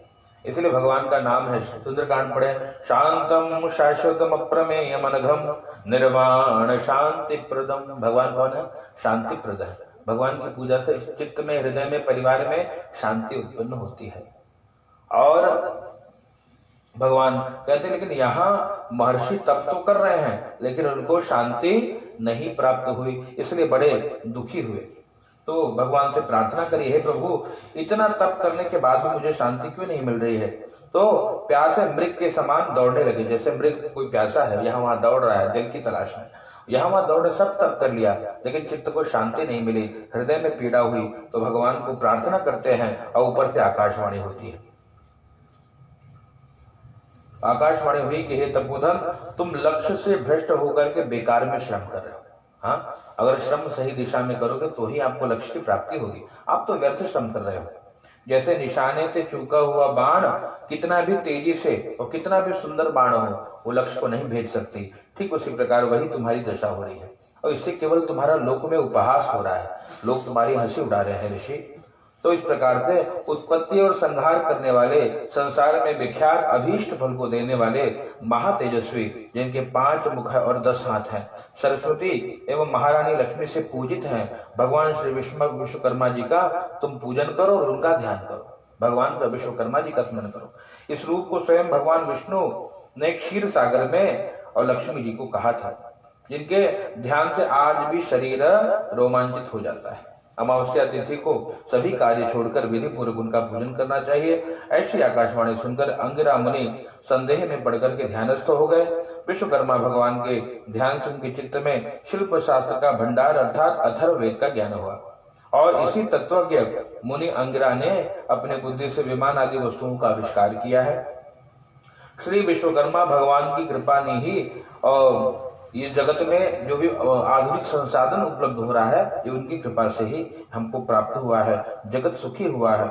इसलिए भगवान का नाम है। सुंदरकांड पढ़े, शांतम शाश्वतम अप्रमेयम अनघम निर्वाण शांति प्रदम। भगवान कौन है? शांति प्रद है। भगवान की पूजा से चित्त में, हृदय में, परिवार में शांति उत्पन्न होती है। और भगवान कहते लेकिन यहाँ महर्षि तप तो कर रहे हैं लेकिन उनको शांति नहीं प्राप्त हुई, इसलिए बड़े दुखी हुए। तो भगवान से प्रार्थना करी, हे प्रभु, इतना तप करने के बाद भी मुझे शांति क्यों नहीं मिल रही है? तो प्यासे मृग के समान दौड़ने लगे। जैसे मृग कोई प्यासा है, यहाँ वहां दौड़ रहा है जल की तलाश में, यहाँ वहां दौड़े, सब तप कर लिया लेकिन चित्त को शांति नहीं मिली, हृदय में पीड़ा हुई। तो भगवान को प्रार्थना करते हैं और ऊपर से आकाशवाणी होती है। आकाशवाणी हुई कि हे तपोधन, तुम लक्ष्य से भ्रष्ट होकर के बेकार में श्रम कर रहे हो। हाँ, अगर श्रम सही दिशा में करोगे तो ही आपको लक्ष्य की प्राप्ति होगी, आप तो व्यर्थ श्रम कर रहे हो। जैसे निशाने से चूका हुआ बाण कितना भी तेजी से और कितना भी सुंदर बाण हो, वो लक्ष्य को नहीं भेज सकती, ठीक उसी प्रकार वही तुम्हारी दशा हो रही है। और इससे केवल तुम्हारा लोक में उपहास हो रहा है, लोग तुम्हारी हंसी उड़ा रहे हैं ऋषि। तो इस प्रकार से उत्पत्ति और संहार करने वाले, संसार में विख्यात अभीष्ट फल को देने वाले महातेजस्वी, जिनके 5 मुख और 10 हाथ हैं, सरस्वती एवं महारानी लक्ष्मी से पूजित हैं, भगवान श्री विश्वकर्मा जी का तुम पूजन करो और उनका ध्यान करो। भगवान का, विश्वकर्मा जी का स्मरण करो। इस रूप को स्वयं भगवान विष्णु ने क्षीर सागर में और लक्ष्मी जी को कहा था, जिनके ध्यान से आज भी शरीर रोमांचित हो जाता है। अमावस्या तिथि को सभी कार्य छोड़कर विधि पूर्वक उनका पूजन करना चाहिए। ऐसी आकाशवाणी सुनकर अंगिरा मुनि संदेह में पड़कर के ध्यानस्थ हो गए। विश्वकर्मा भगवान के ध्यान से उनके चित्त में शिल्प शास्त्र का भंडार अर्थात अथर्ववेद का ज्ञान हुआ और इसी तत्वज्ञ मुनि अंगिरा ने अपने बुद्धि से विमान आदि वस्तुओं का आविष्कार किया है। श्री विश्वकर्मा भगवान की कृपा ने ही और ये जगत में जो भी आधुनिक संसाधन उपलब्ध हो रहा है, ये उनकी कृपा से ही हमको प्राप्त हुआ है, जगत सुखी हुआ है।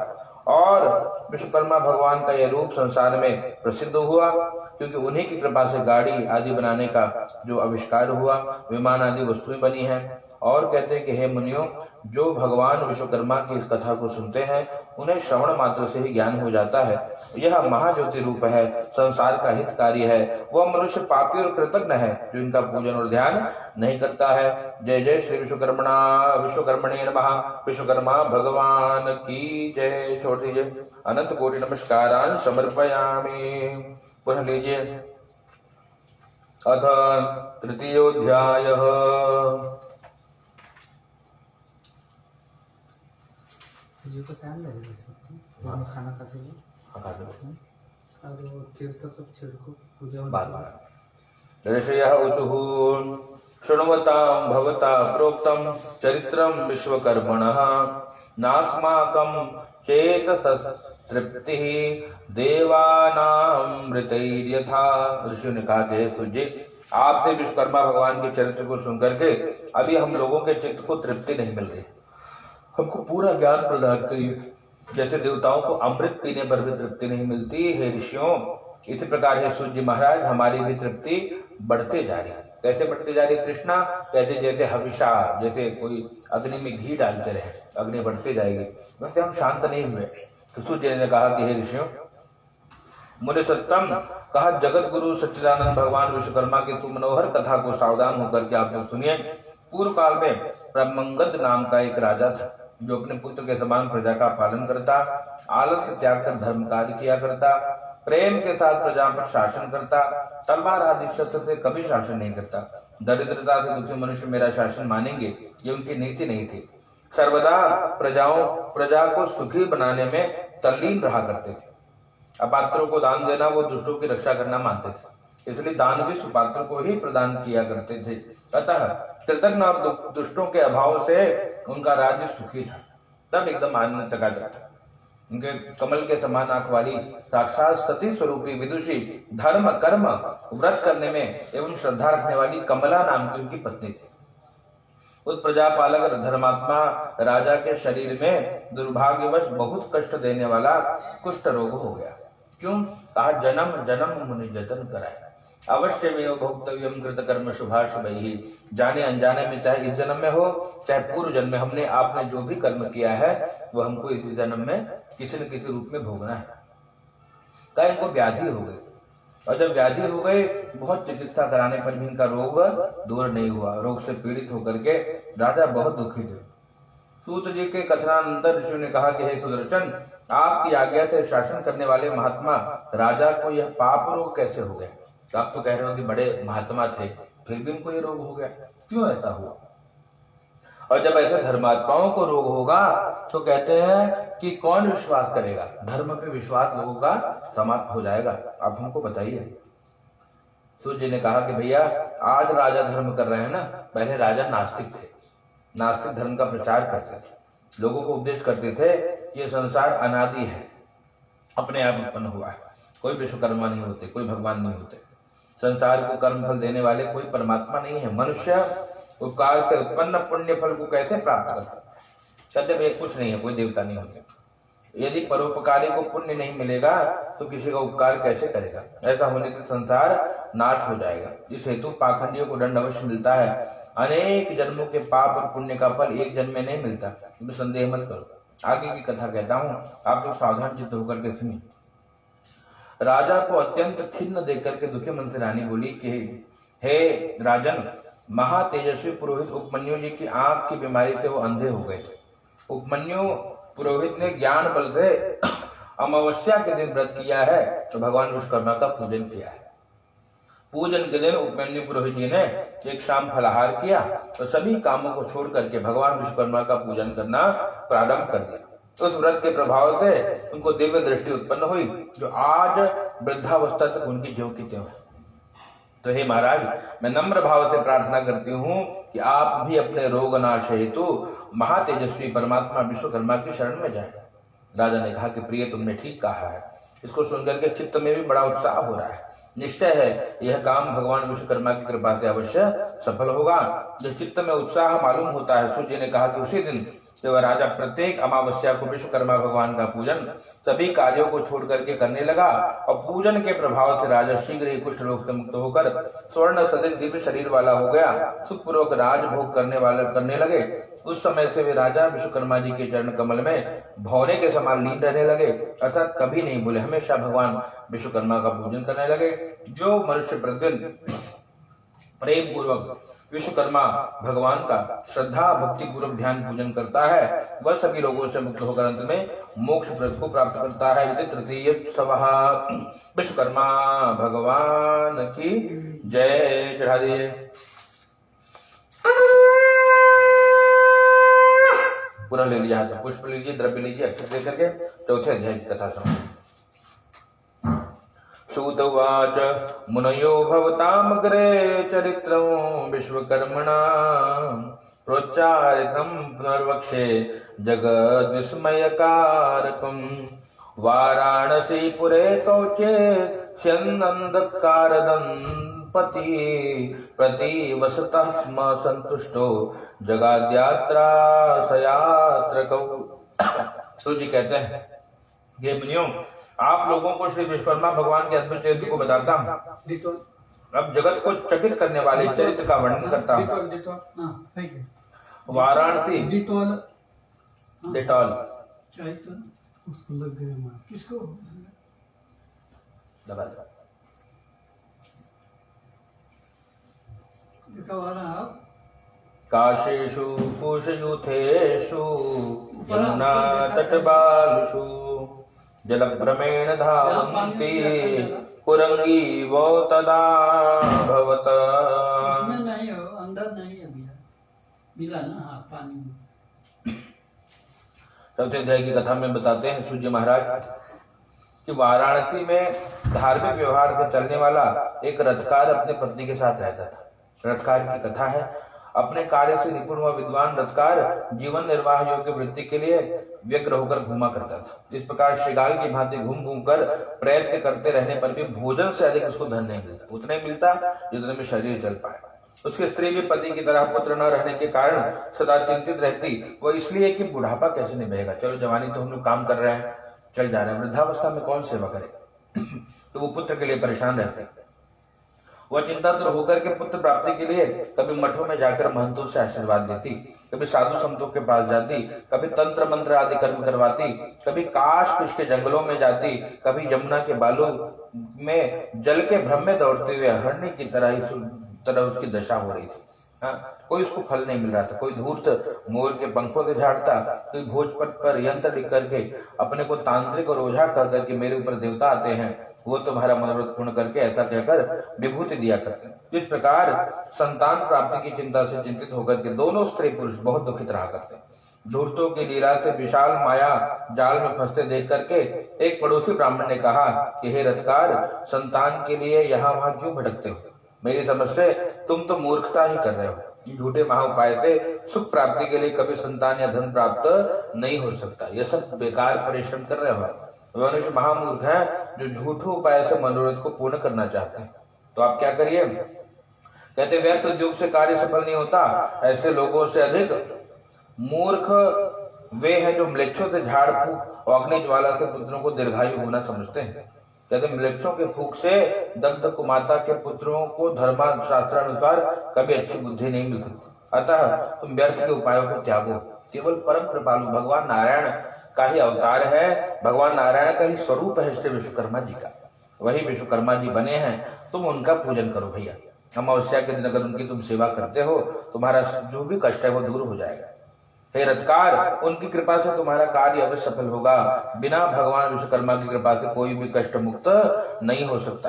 और विश्वकर्मा भगवान का यह रूप संसार में प्रसिद्ध हुआ क्योंकि उन्हीं की कृपा से गाड़ी आदि बनाने का जो आविष्कार हुआ, विमान आदि वस्तुएं बनी हैं। और कहते हैं कि हे मुनियों, जो भगवान विश्वकर्मा की इस कथा को सुनते हैं उन्हें श्रवण मात्र से ही ज्ञान हो जाता है। यह महाज्योति रूप है, संसार का हितकारी है। वह मनुष्य पापी और कृतज्ञ है जो इनका पूजन और ध्यान नहीं करता है। जय जय श्री विश्वकर्मणे नमः। विश्वकर्मा भगवान की जय। छोड़ दीजिए। अनंत कोटि नमस्कारान् समर्पयामि। पुनः लीजिए। अथ तृतीयोऽध्यायः। जी को टाइम लगेगा सबको, हाँ खाना खाते हुए और वो तीर्थ सब छिड़को पूजा बार ऋषयः ऊचुः शृण्वतां भवता प्रोक्तं चरित्रं विश्वकर्मणः नास्माकं चेतस तृप्तिः देवानां मृतैर्यथा। ऋषियों ने कहा कि तुझे आपसे विश्वकर्मा भगवान के चरित्र को सुनकर के अभी हम लोगों के चित्त को तृप्ति नहीं मिल रही, हमको पूरा ज्ञान प्रदान करिए। जैसे देवताओं को अमृत पीने पर भी तृप्ति नहीं मिलती, हे ऋषियों, इसी प्रकार है सूर्य महाराज, हमारी भी तृप्ति बढ़ते जा रही है। कैसे बढ़ते जा रही कृष्णा? कहते जैसे हविषा, जैसे कोई अग्नि में घी डालते रहे, अग्नि बढ़ते जाएगी, वैसे हम शांत नहीं हुए। तो सूर्य ने कहा कि हे ऋषियों, मुनि सत्तम कहा, जगत गुरु सच्चिदानंद भगवान विश्वकर्मा की तु मनोहर कथा को सावधान होकर के आप लोग सुनिए। पूर्व काल में ब्रह्मंगद नाम का एक राजा था जो अपने पुत्र के समान प्रजा का पालन करता, आलस्य त्याग कर धर्म कार्य किया करता, प्रेम के साथ प्रजा पर शासन करता, तलवार आदि शस्त्र से कभी शासन नहीं करता। दरिद्रता से दुखी मनुष्य मेरा शासन मानेंगे, ये उनकी नीति नहीं थी। सर्वदा प्रजा को सुखी बनाने में तल्लीन रहा करते थे। अपात्रों को दान देना वो दुष्टों की रक्षा करना मानते थे, इसलिए दान भी सुपात्र को ही प्रदान किया करते थे। अतः कृतज्ञ और दुष्टों के अभाव से उनका राज्य सुखी था। तब एकदम आनंद तका जाता। उनके कमल के समान आंख वाली साक्षात सती स्वरूपी विदुषी धर्म कर्म व्रत करने में एवं श्रद्धा रखने वाली कमला नाम की उनकी पत्नी थी। उस प्रजापालक धर्मात्मा राजा के शरीर में दुर्भाग्यवश बहुत कष्ट देने वाला कुष्ठ रोग हो गया। क्यों? कहा जन्म जन्म मुनि जतन कराए, अवश्य में भोक्तव्यम कृत कर्म शुभाशुभ ही। जाने अनजाने में, चाहे इस जन्म में हो चाहे पूर्व जन्म में, हमने आपने जो भी कर्म किया है वो हमको इस जन्म में किसी न किसी रूप में भोगना है। कहीं इनको व्याधि हो गई, और जब व्याधि हो गई बहुत चिकित्सा कराने पर भी इनका रोग दूर नहीं हुआ। रोग से पीड़ित होकर के राजा बहुत दुखी थे। सूत जी के कथनानंतर ऋषि ने कहा कि हे सुदर्शन, आपकी आज्ञा से शासन करने वाले महात्मा राजा को यह पाप रोग कैसे हो गया? आप तो कह रहे हो कि बड़े महात्मा थे, फिर भी इनको ये रोग हो गया, क्यों ऐसा हुआ? और जब ऐसे धर्मात्माओं को रोग होगा तो कहते हैं कि कौन विश्वास करेगा? धर्म पे विश्वास लोगों का समाप्त हो जाएगा। आप हमको बताइए। सूर्य जी ने कहा कि भैया, आज राजा धर्म कर रहे हैं ना, पहले राजा नास्तिक थे, नास्तिक धर्म का प्रचार करते थे, लोगों को उपदेश करते थे कि ये संसार अनादि है, अपने आप उत्पन्न हुआ है, कोई विश्वकर्मा नहीं होते, कोई भगवान नहीं होते, संसार को कर्म फल देने वाले कोई परमात्मा नहीं है, मनुष्य उपकार से उत्पन्न पुण्य फल को कैसे प्राप्त करता? कहते भाई कुछ नहीं है, कोई देवता नहीं होते। यदि परोपकारी को पुण्य नहीं मिलेगा तो किसी का उपकार कैसे करेगा? ऐसा होने से संसार नाश हो जाएगा। इस हेतु पाखंडियों को दंड अवश्य मिलता है। अनेक जन्मों के पाप और पुण्य का फल एक जन्म में नहीं मिलता, तो संदेह मत करो। आगे की कथा कहता हूँ, आप लोग सावधान चित्त होकर के सुनिए। राजा को अत्यंत खिन्न देकर के दुखी मन से रानी बोली कि हे राजन, महातेजस्वी पुरोहित उपमन्यु जी की आंख की बीमारी से वो अंधे हो गए थे। उपमन्यु पुरोहित ने ज्ञान बल से अमावस्या के दिन व्रत किया है तो भगवान विश्वकर्मा का पूजन किया है। पूजन के दिन उपमन्यु पुरोहित जी ने एक शाम फलाहार किया तो सभी कामों को छोड़ करके भगवान विश्वकर्मा का पूजन करना प्रारंभ कर दिया। उस व्रत के प्रभाव से उनको दिव्य दृष्टि उत्पन्न हुई, जो आज वृद्धावस्था तक उनकी ज्यों की त्यों है। तो हे महाराज, मैं नम्र भाव से प्रार्थना करती हूँ कि आप भी अपने रोग नाश हेतु महातेजस्वी परमात्मा विश्वकर्मा की शरण में जाएं। राजा ने कहा कि प्रिय, तुमने ठीक कहा है। इसको सुनकर के चित्त में भी बड़ा उत्साह हो रहा है। निश्चय है यह काम भगवान विश्वकर्मा की कृपा से अवश्य सफल होगा। जिस चित्त में उत्साह मालूम होता है, सूर्य ने कहा कि उसी दिन तो राजा प्रत्येक अमावस्या को विश्वकर्मा भगवान का पूजन सभी कार्यों को छोड़ करके करने लगा, और पूजन के प्रभाव से राजा शीघ्र ही कुष्ठ रोग से मुक्त होकर स्वर्ण सदृश दिव्य शरीर वाला हो गया। सुखपूर्वक राजभोग करने लगे। उस समय से वे राजा विश्वकर्मा जी के चरण कमल में भौरे के समान लीन रहने लगे, अर्थात कभी नहीं भूले, हमेशा भगवान विश्वकर्मा का पूजन करने लगे। जो मनुष्य प्रतिदिन प्रेम पूर्वक विश्वकर्मा भगवान का श्रद्धा भक्ति पूर्वक ध्यान पूजन करता है, वह सभी रोगों से मुक्त होकर अंत में मोक्ष प्रद को प्राप्त करता है। इति तृतीय सभा विश्वकर्मा भगवान की जय। चढ़ा दीजिए। पुनः ले लिया हाथ, पुष्प लीजिए, द्रव्य लीजिए, अक्षत लेकर के चौथे अध्याय की कथा सुनो। सूत उवाच मुनयो भवतामग्रे चरित्रं विश्वकर्मणा प्रोच्चारितं पुनर्वक्षे जगद्विस्मयकारकं वाराणसीपुरे कौचे स्यन्नन्धकारदम्पती प्रतिवसतः स्म सन्तुष्टो जगाद्यात्रा सयात्रकौ। सूर्य जी कहते हैं, ये मुनियों, आप लोगों को श्री विश्वकर्मा भगवान के अद्भुत चरित्र को बताता हूँ। अब जगत को चकित करने वाले चरित्र का वर्णन करता हूँ। वाराणसी डेटॉल उसको लग गया मार। किसको दबा काशेषु पूषयूथेषु यमुना तटबालुषु जलभ्रमेण धावन्ति कुरंगी वो तदा भवत। उसमें नहीं हो, अंदर नहीं है भैया, मिला ना, हाँ पानी में। चौथे अध्याय की कथा में बताते हैं सूर्य महाराज कि वाराणसी में धार्मिक व्यवहार से चलने वाला एक रथकार अपने पत्नी के साथ रहता था। रथकार की कथा है, अपने कार्य से निपुण हुआ विद्वान रथकार जीवन निर्वाह योग्य वृत्ति के लिए व्यग्र होकर घूमा करता था। इस प्रकार श्रृगाल की भांति घूम घूम कर प्रयत्न करते रहने पर भी भोजन से अधिक उसको धन नहीं मिलता, उतना ही मिलता जितने में शरीर चल पाए। उसकी स्त्री भी पति की तरह पुत्र न रहने के कारण सदा चिंतित रहती। वो इसलिए कि बुढ़ापा कैसे निभेगा, चलो जवानी तो हम लोग काम कर रहे हैं, चल जा रहे हैं, वृद्धावस्था में कौन सेवा करे तो वो पुत्र के लिए परेशान रहते। वह चिंतातुर होकर के पुत्र प्राप्ति के लिए कभी मठों में जाकर महंतों से आशीर्वाद लेती, कभी साधु संतों के पास जाती, कभी तंत्र मंत्र आदि कर्म करवाती, कभी काश कुश के जंगलों में जाती, कभी यमुना के बालू में जल के भ्रम में दौड़ते हुए हरणी की तरह उसकी दशा हो रही थी। हाँ, कोई उसको फल नहीं मिल रहा था। कोई धूर्त मोर के पंखों से झाड़ता, कोई भोजपट पर यंत्र लिख करके अपने को तांत्रिक और ओझा कह करके मेरे ऊपर देवता आते हैं, वो तुम्हारा मनोरथ पूर्ण करके ऐसा कहकर विभूति दिया करते। इस प्रकार संतान प्राप्ति की चिंता से चिंतित होकर के दोनों स्त्री पुरुष बहुत दुखित रहा करते। धूर्तों की लीला से विशाल माया जाल में फंसते देख करके एक पड़ोसी ब्राह्मण ने कहा कि हे रथकार, संतान के लिए यहाँ वहां क्यों भटकते हो? मेरी समझ से तुम तो मूर्खता ही कर रहे हो। झूठे महाउपाय से सुख प्राप्ति के लिए कभी संतान या धन प्राप्त नहीं हो सकता। यह सब बेकार परिश्रम कर रहे हो। मनुष्य महामूर्ख है जो झूठे उपाय से मनोरथ को पूर्ण करना चाहते हैं। तो आप क्या करिए? कहते व्यर्थ उद्योग से कार्य सफल नहीं होता। ऐसे लोगों से अधिक मूर्ख वे हैं जो म्लेच्छों से झाड़ फूक और अग्नि ज्वाला से पुत्रों को दीर्घायु होना समझते हैं। कहते म्लेच्छों के फूक से दग्ध कुमाता के पुत्रों को धर्मशास्त्रानुसार कभी अच्छी बुद्धि नहीं मिल सकती। अतः तुम व्यर्थ के उपायों को त्यागो। केवल परम कृपालु भगवान नारायण का ही अवतार है, भगवान नारायण का ही स्वरूप है श्री विश्वकर्मा जी का। वही विश्वकर्मा जी बने हैं, तुम उनका पूजन करो भैया। अमावस्या के दिन अगर उनकी तुम सेवा करते हो, तुम्हारा जो भी कष्ट है वो दूर हो जाएगा। हे रथकार, उनकी कृपा से तुम्हारा कार्य अवश्य सफल होगा। बिना भगवान विश्वकर्मा की कृपा से कोई भी कष्ट मुक्त नहीं हो सकता।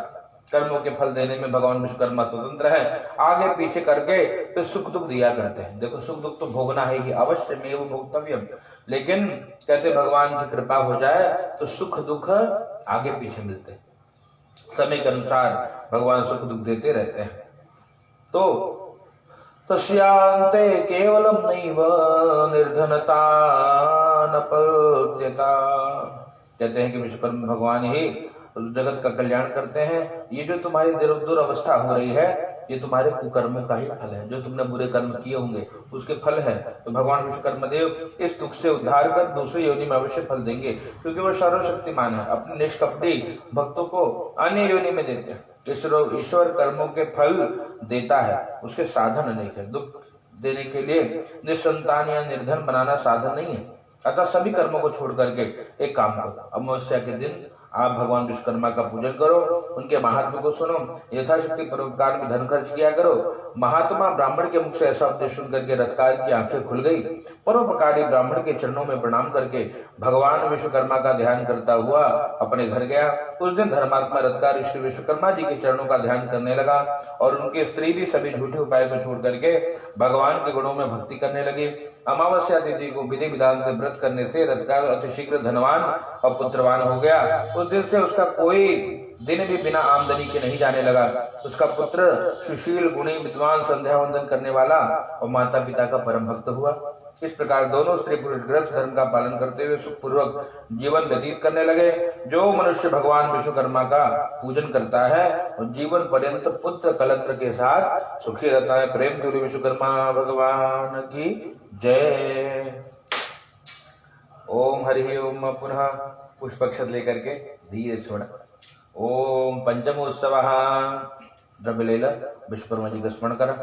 कर्मों के फल देने में भगवान विश्वकर्मा स्वतंत्र है। आगे पीछे करके फिर सुख दुख दिया करते हैं। देखो सुख दुख तो भोगना है ही, अवश्य में वो भोक्तव्यम। लेकिन कहते भगवान की कृपा हो जाए तो सुख दुख आगे पीछे मिलते हैं। समय के अनुसार भगवान सुख दुख देते रहते हैं। तो तस्यांते केवलम नैव निर्धनता न पद्यता। कहते हैं कि विश्वकर्मा भगवान ही जगत का कल्याण करते हैं। ये जो तुम्हारी दुरवस्था हो रही है, ये तुम्हारे कुकर्मों का ही फल है। जो तुमने बुरे कर्म किए होंगे उसके फल है। तो भगवान विश्वकर्मा देव इस दुख से उद्धार कर दूसरी योनि में अवश्य फल देंगे, क्योंकि वो सर्वशक्तिमान है। अपने निष्कपटी भक्तों को अन्य योनि में देते हैं। ईश्वर कर्मों के फल देता है, उसके साधन अनेक है। दुख देने के लिए निसंतान या निर्धन बनाना साधन नहीं है। अतः सभी कर्मों को छोड़ करके एक काम करो, अमावस्या के दिन आप भगवान विश्वकर्मा का पूजन करो, उनके महात्मा को सुनो, यथाशक्ति परोपकार में धन खर्च किया करो। महात्मा ब्राह्मण के मुख से ऐसा उपदेश सुन करके रथकार की आंखें खुल गई। परोपकारी ब्राह्मण के चरणों में प्रणाम करके भगवान विश्वकर्मा का ध्यान करता हुआ अपने घर गया। उस दिन धर्मात्मा रथकार श्री विश्वकर्मा जी के चरणों का ध्यान करने लगा और उनकी स्त्री भी सभी झूठे उपाय को छोड़ करके भगवान के गुणों में भक्ति करने लगी। अमावस्या तिथि को विधि विधान से व्रत करने से रथकार अतिशीघ्र धनवान और पुत्रवान हो गया। उस दिन से उसका कोई दिन भी बिना आमदनी के नहीं जाने लगा। उसका पुत्र सुशील गुणी विद्वान संध्या वंदन करने वाला और माता पिता का परम भक्त हुआ। इस प्रकार दोनों स्त्री पुरुष ग्रस्त धर्म का पालन करते हुए सुखपूर्वक जीवन व्यतीत करने लगे। जो मनुष्य भगवान विश्वकर्मा का पूजन करता है और जीवन पर्यंत पुत्र कलत्र के साथ सुखी रहता है। प्रेम तुल्य विश्वकर्मा भगवान की जय। ओम हरि ओम। पुनः पुष्पक्षत लेकर के धीरे छोड़ा। ओम पंचमोत्सव द्रव्य लेला विश्वकर्मा जी का स्मरण करा।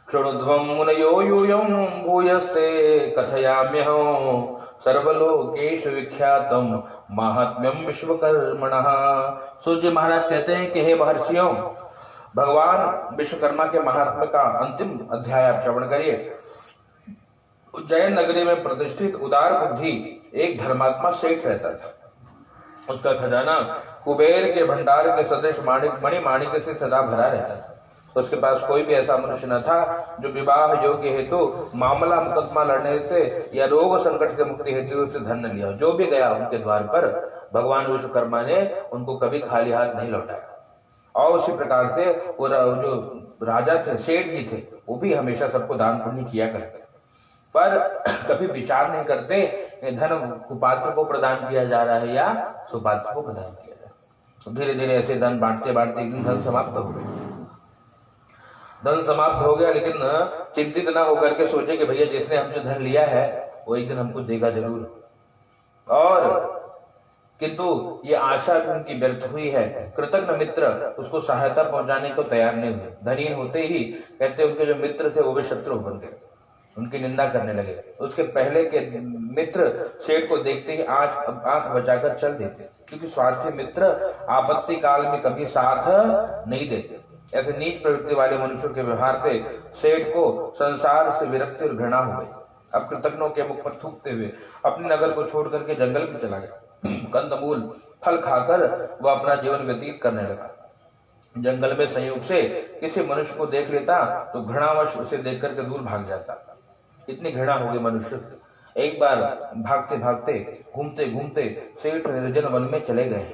क्षणुध्वं मुनयो यूयं भूयस्ते कथयाम्यहं सर्वलोकेषु विख्यातं महात्म्यं विश्वकर्मणः। सूर्य महाराज कहते हैं कि हे महर्षियों, भगवान विश्वकर्मा के महात्म्य का अंतिम अध्याय आप श्रवण करिए। उज्जैन नगरी में प्रतिष्ठित उदार बुद्धि एक धर्मात्मा सेठ रहता था। उसका खजाना कुबेर के भंडार के सदृश मणि माणिक से सदा भरा रहता था। उसके पास कोई भी ऐसा मनुष्य न था जो विवाह योग्य हेतु मामला मुकदमा लड़ने से या रोग संकट से मुक्ति हेतु उससे धन न लिया। जो भी गया उनके द्वार पर भगवान विश्वकर्मा ने उनको कभी खाली हाथ नहीं लौटाया। और उसी प्रकार से वो जो राजा थे, सेठ जी थे, वो भी हमेशा सबको दान पुण्य किया करते, पर कभी विचार नहीं करते धन कुपात्र को प्रदान किया जा रहा है या सुपात्र को प्रदान किया जा रहा है। तो धीरे धीरे ऐसे धन बांटते बांटते एक दिन धन समाप्त हो गया। धन समाप्त हो गया, लेकिन चिंतित न होकर के सोचे कि भैया जिसने हमसे धन लिया है वो एक दिन हमको देगा जरूर। और किंतु ये आशा भी उनकी व्यर्थ हुई है। कृतज्ञ मित्र उसको सहायता पहुंचाने को तैयार नहीं हुए। धनहीन होते ही कहते उनके जो मित्र थे वो भी शत्रु बन गए, उनकी निंदा करने लगे। उसके पहले के मित्र सेठ को देखते ही आंख बचाकर चल देते, क्योंकि स्वार्थी मित्र आपत्ति काल में कभी साथ नहीं देते। ऐसे नीच प्रवृत्ति वाले मनुष्यों के व्यवहार से सेठ को संसार से विरक्ति और घृणा हो गई। अब कृतज्ञों के मुख पर थूकते हुए अपने नगर को छोड़ करके जंगल में चला गया। कंदमूल फल खाकर वह अपना जीवन व्यतीत करने लगा। जंगल में संयोग से किसी मनुष्य को देख लेता तो घृणावश उसे देख करके दूर भाग जाता। इतनी घृणा हो गई मनुष्य से। एक बार भागते भागते घूमते घूमते सेठ निर्जन वन में चले गए।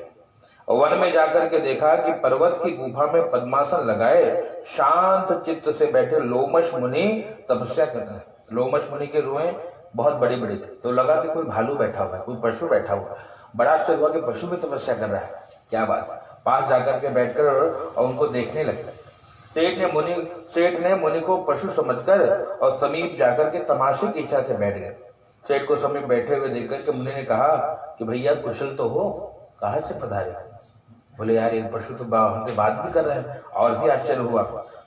वन में जाकर के देखा कि पर्वत की गुफा में पद्मासन लगाए शांत चित्त से बैठे लोमश मुनि तपस्या कर रहे हैं। लोमश मुनि के रुएं बहुत बड़ी बड़ी थे, तो लगा कि कोई भालू बैठा हुआ है, कोई पशु बैठा हुआ है। बड़ा आश्चर्य हुआ कि पशु भी तपस्या कर रहा है, क्या बात है। पास जाकर के बैठकर और उनको देखने लगे। सेठ ने मुनि को पशु समझकर और समीप जाकर के तमाशे की इच्छा से बैठ गए। सेठ को समीप बैठे हुए देखकर के मुनि ने कहा कि भैया कुशल तो हो, कहाँ से पधारे? बोले यार ये पशु तो हमसे बात भी कर रहे हैं। और भी आश्चर्य हुआ।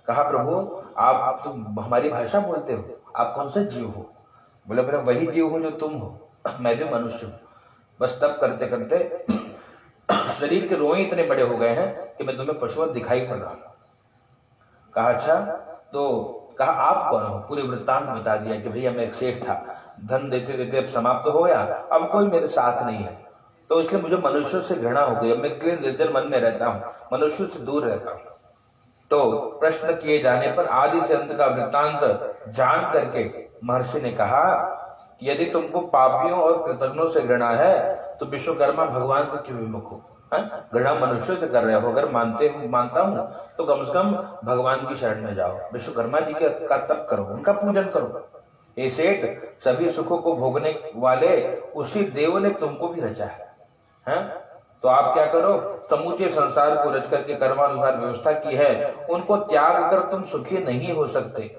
कहा प्रभु आप तो हमारी भाषा बोलते हो, आप कौन सा जीव हो? बोले मेरा वही जीव हूं जो तुम हो, मैं भी मनुष्य हूँ। बस तब करते करते शरीर के रोए इतने बड़े हो गए हैं कि मैं तुम्हें पशुवत दिखाई पड़ रहा हूं। कहा अच्छा, तो कहा आप कौन हो? पूरे वृत्तांत बता दिया कि भैया मैं एक सेठ था, धन देते देते अब समाप्त हो गया, अब कोई मेरे साथ नहीं है, तो इसलिए मुझे मनुष्यों से घृणा हो गई। मैं इसलिए निर्जन मन में रहता हूँ, मनुष्यों से दूर रहता हूँ। तो प्रश्न किए जाने पर आदि से अंत का वृत्तांत जान करके महर्षि ने कहा कि यदि तुमको पापियों और कृतज्ञों से घृणा है तो विश्वकर्मा भगवान को क्यों विमुख हो? घृणा मनुष्यों से कर रहे हो, अगर मानता हूं तो कम से कम भगवान की शरण में जाओ, विश्वकर्मा जी का तप करो, उनका पूजन करो। ये सेठ सभी सुखों को भोगने वाले उसी देव ने तुमको भी रचा है। तो आप क्या करो, समूचे संसार को रच करके कर्मानुसार व्यवस्था की है, उनको त्याग कर तुम सुखी नहीं हो सकते।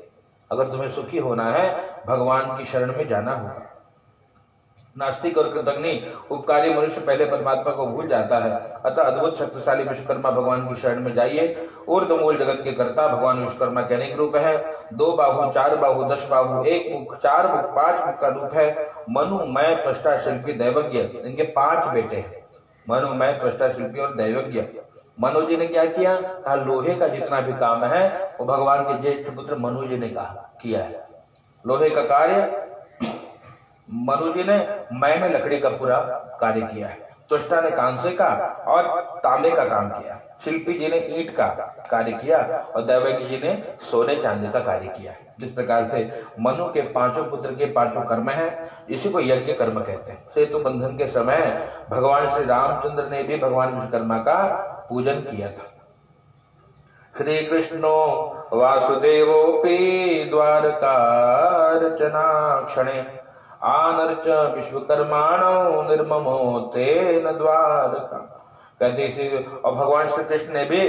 अगर तुम्हें सुखी होना है भगवान की शरण में जाना होगा। नास्तिक और कृतज्ञ उपकारी मनुष्य पहले परमात्मा को भूल जाता है। अतः अद्भुत शक्तिशाली विश्वकर्मा भगवान की शरण में जाइए। ऊर्ध्वमूल जगत के कर्ता भगवान विश्वकर्मा के अनेक रूप है। 2 बाहु 4 बाहु 10 बाहु 1 मुख 4 मुख 5 मुख का रूप है। मनु मय त्वष्टा शिल्पी दैवज्ञ, इनके 5 बेटे हैं, मनु मय त्वष्टा शिल्पी और दैवज्ञ। मनु जी ने क्या किया? कहा लोहे का जितना भी काम है वो भगवान के ज्येष्ठ पुत्र मनु जी ने किया है। लोहे का कार्य मनु जी ने मय में लकड़ी का पूरा कार्य किया है। त्वष्टा ने कांसे का और तांबे का काम किया। शिल्पी जी ने ईंट का कार्य किया और दैवज्ञ जी ने सोने चांदी का कार्य किया है। जिस प्रकार से मनु के 5 पुत्र के 5 कर्म हैं, इसी को यज्ञ कर्म कहते हैं। सेतु बंधन के समय भगवान श्री रामचंद्र ने भी भगवान विश्वकर्मा का पूजन किया था। श्री कृष्णो वासुदेवोपि द्वारकारचना क्षणे आनर्च विश्वकर्माणो निर्ममो तेन द्वारका। कहते और भगवान श्री कृष्ण ने भी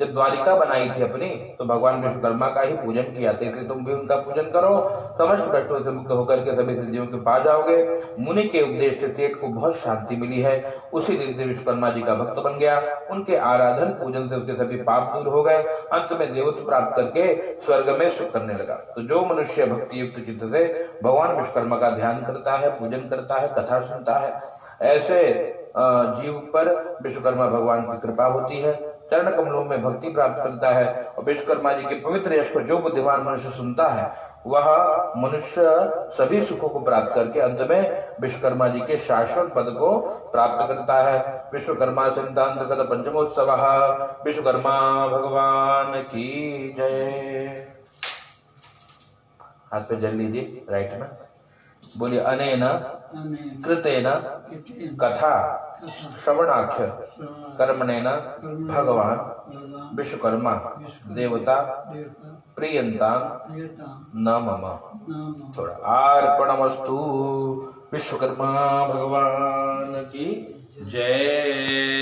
जब द्वारिका बनाई थी अपनी तो भगवान विश्वकर्मा का ही पूजन किया था। इसलिए तुम भी उनका पूजन करो, समस्त कष्टों से मुक्त होकर के सभी सिद्धियों के पास जाओगे। मुनि के उपदेश से सेठ को बहुत शांति मिली है। उसी दिन से विश्वकर्मा जी का भक्त बन गया। उनके आराधन पूजन से उसके सभी पाप दूर हो गए। अंत में देवत्व प्राप्त करके स्वर्ग में सुख करने लगा। तो जो मनुष्य भक्ति युक्त चित्त से भगवान विश्वकर्मा का ध्यान करता है, पूजन करता है, कथा सुनता है, ऐसे जीव पर विश्वकर्मा भगवान की कृपा होती है। चरण कमलों में भक्ति प्राप्त करता है और विश्वकर्मा जी के पवित्र यश को जो बुद्धिमान मनुष्य सुनता है वह मनुष्य सभी सुखों को प्राप्त करके अंत में विश्वकर्मा जी के शाश्वत पद को प्राप्त करता है। विश्वकर्मा सिद्धांतगत पंचमोत्सव। विश्वकर्मा भगवान की जय। हाथ पे जल लीजिए राइट में। बोलिए अनेन अनेन कृतेन कृतेन कथा कथा श्रवणाख्य श्रवणाख्य कर्मणेन भगवान भगवान विश्वकर्मा देवता देवता प्रियंता प्रियताम न मम। नाम थोड़ा अर्पणमस्तु। विश्वकर्मा भगवान की जय।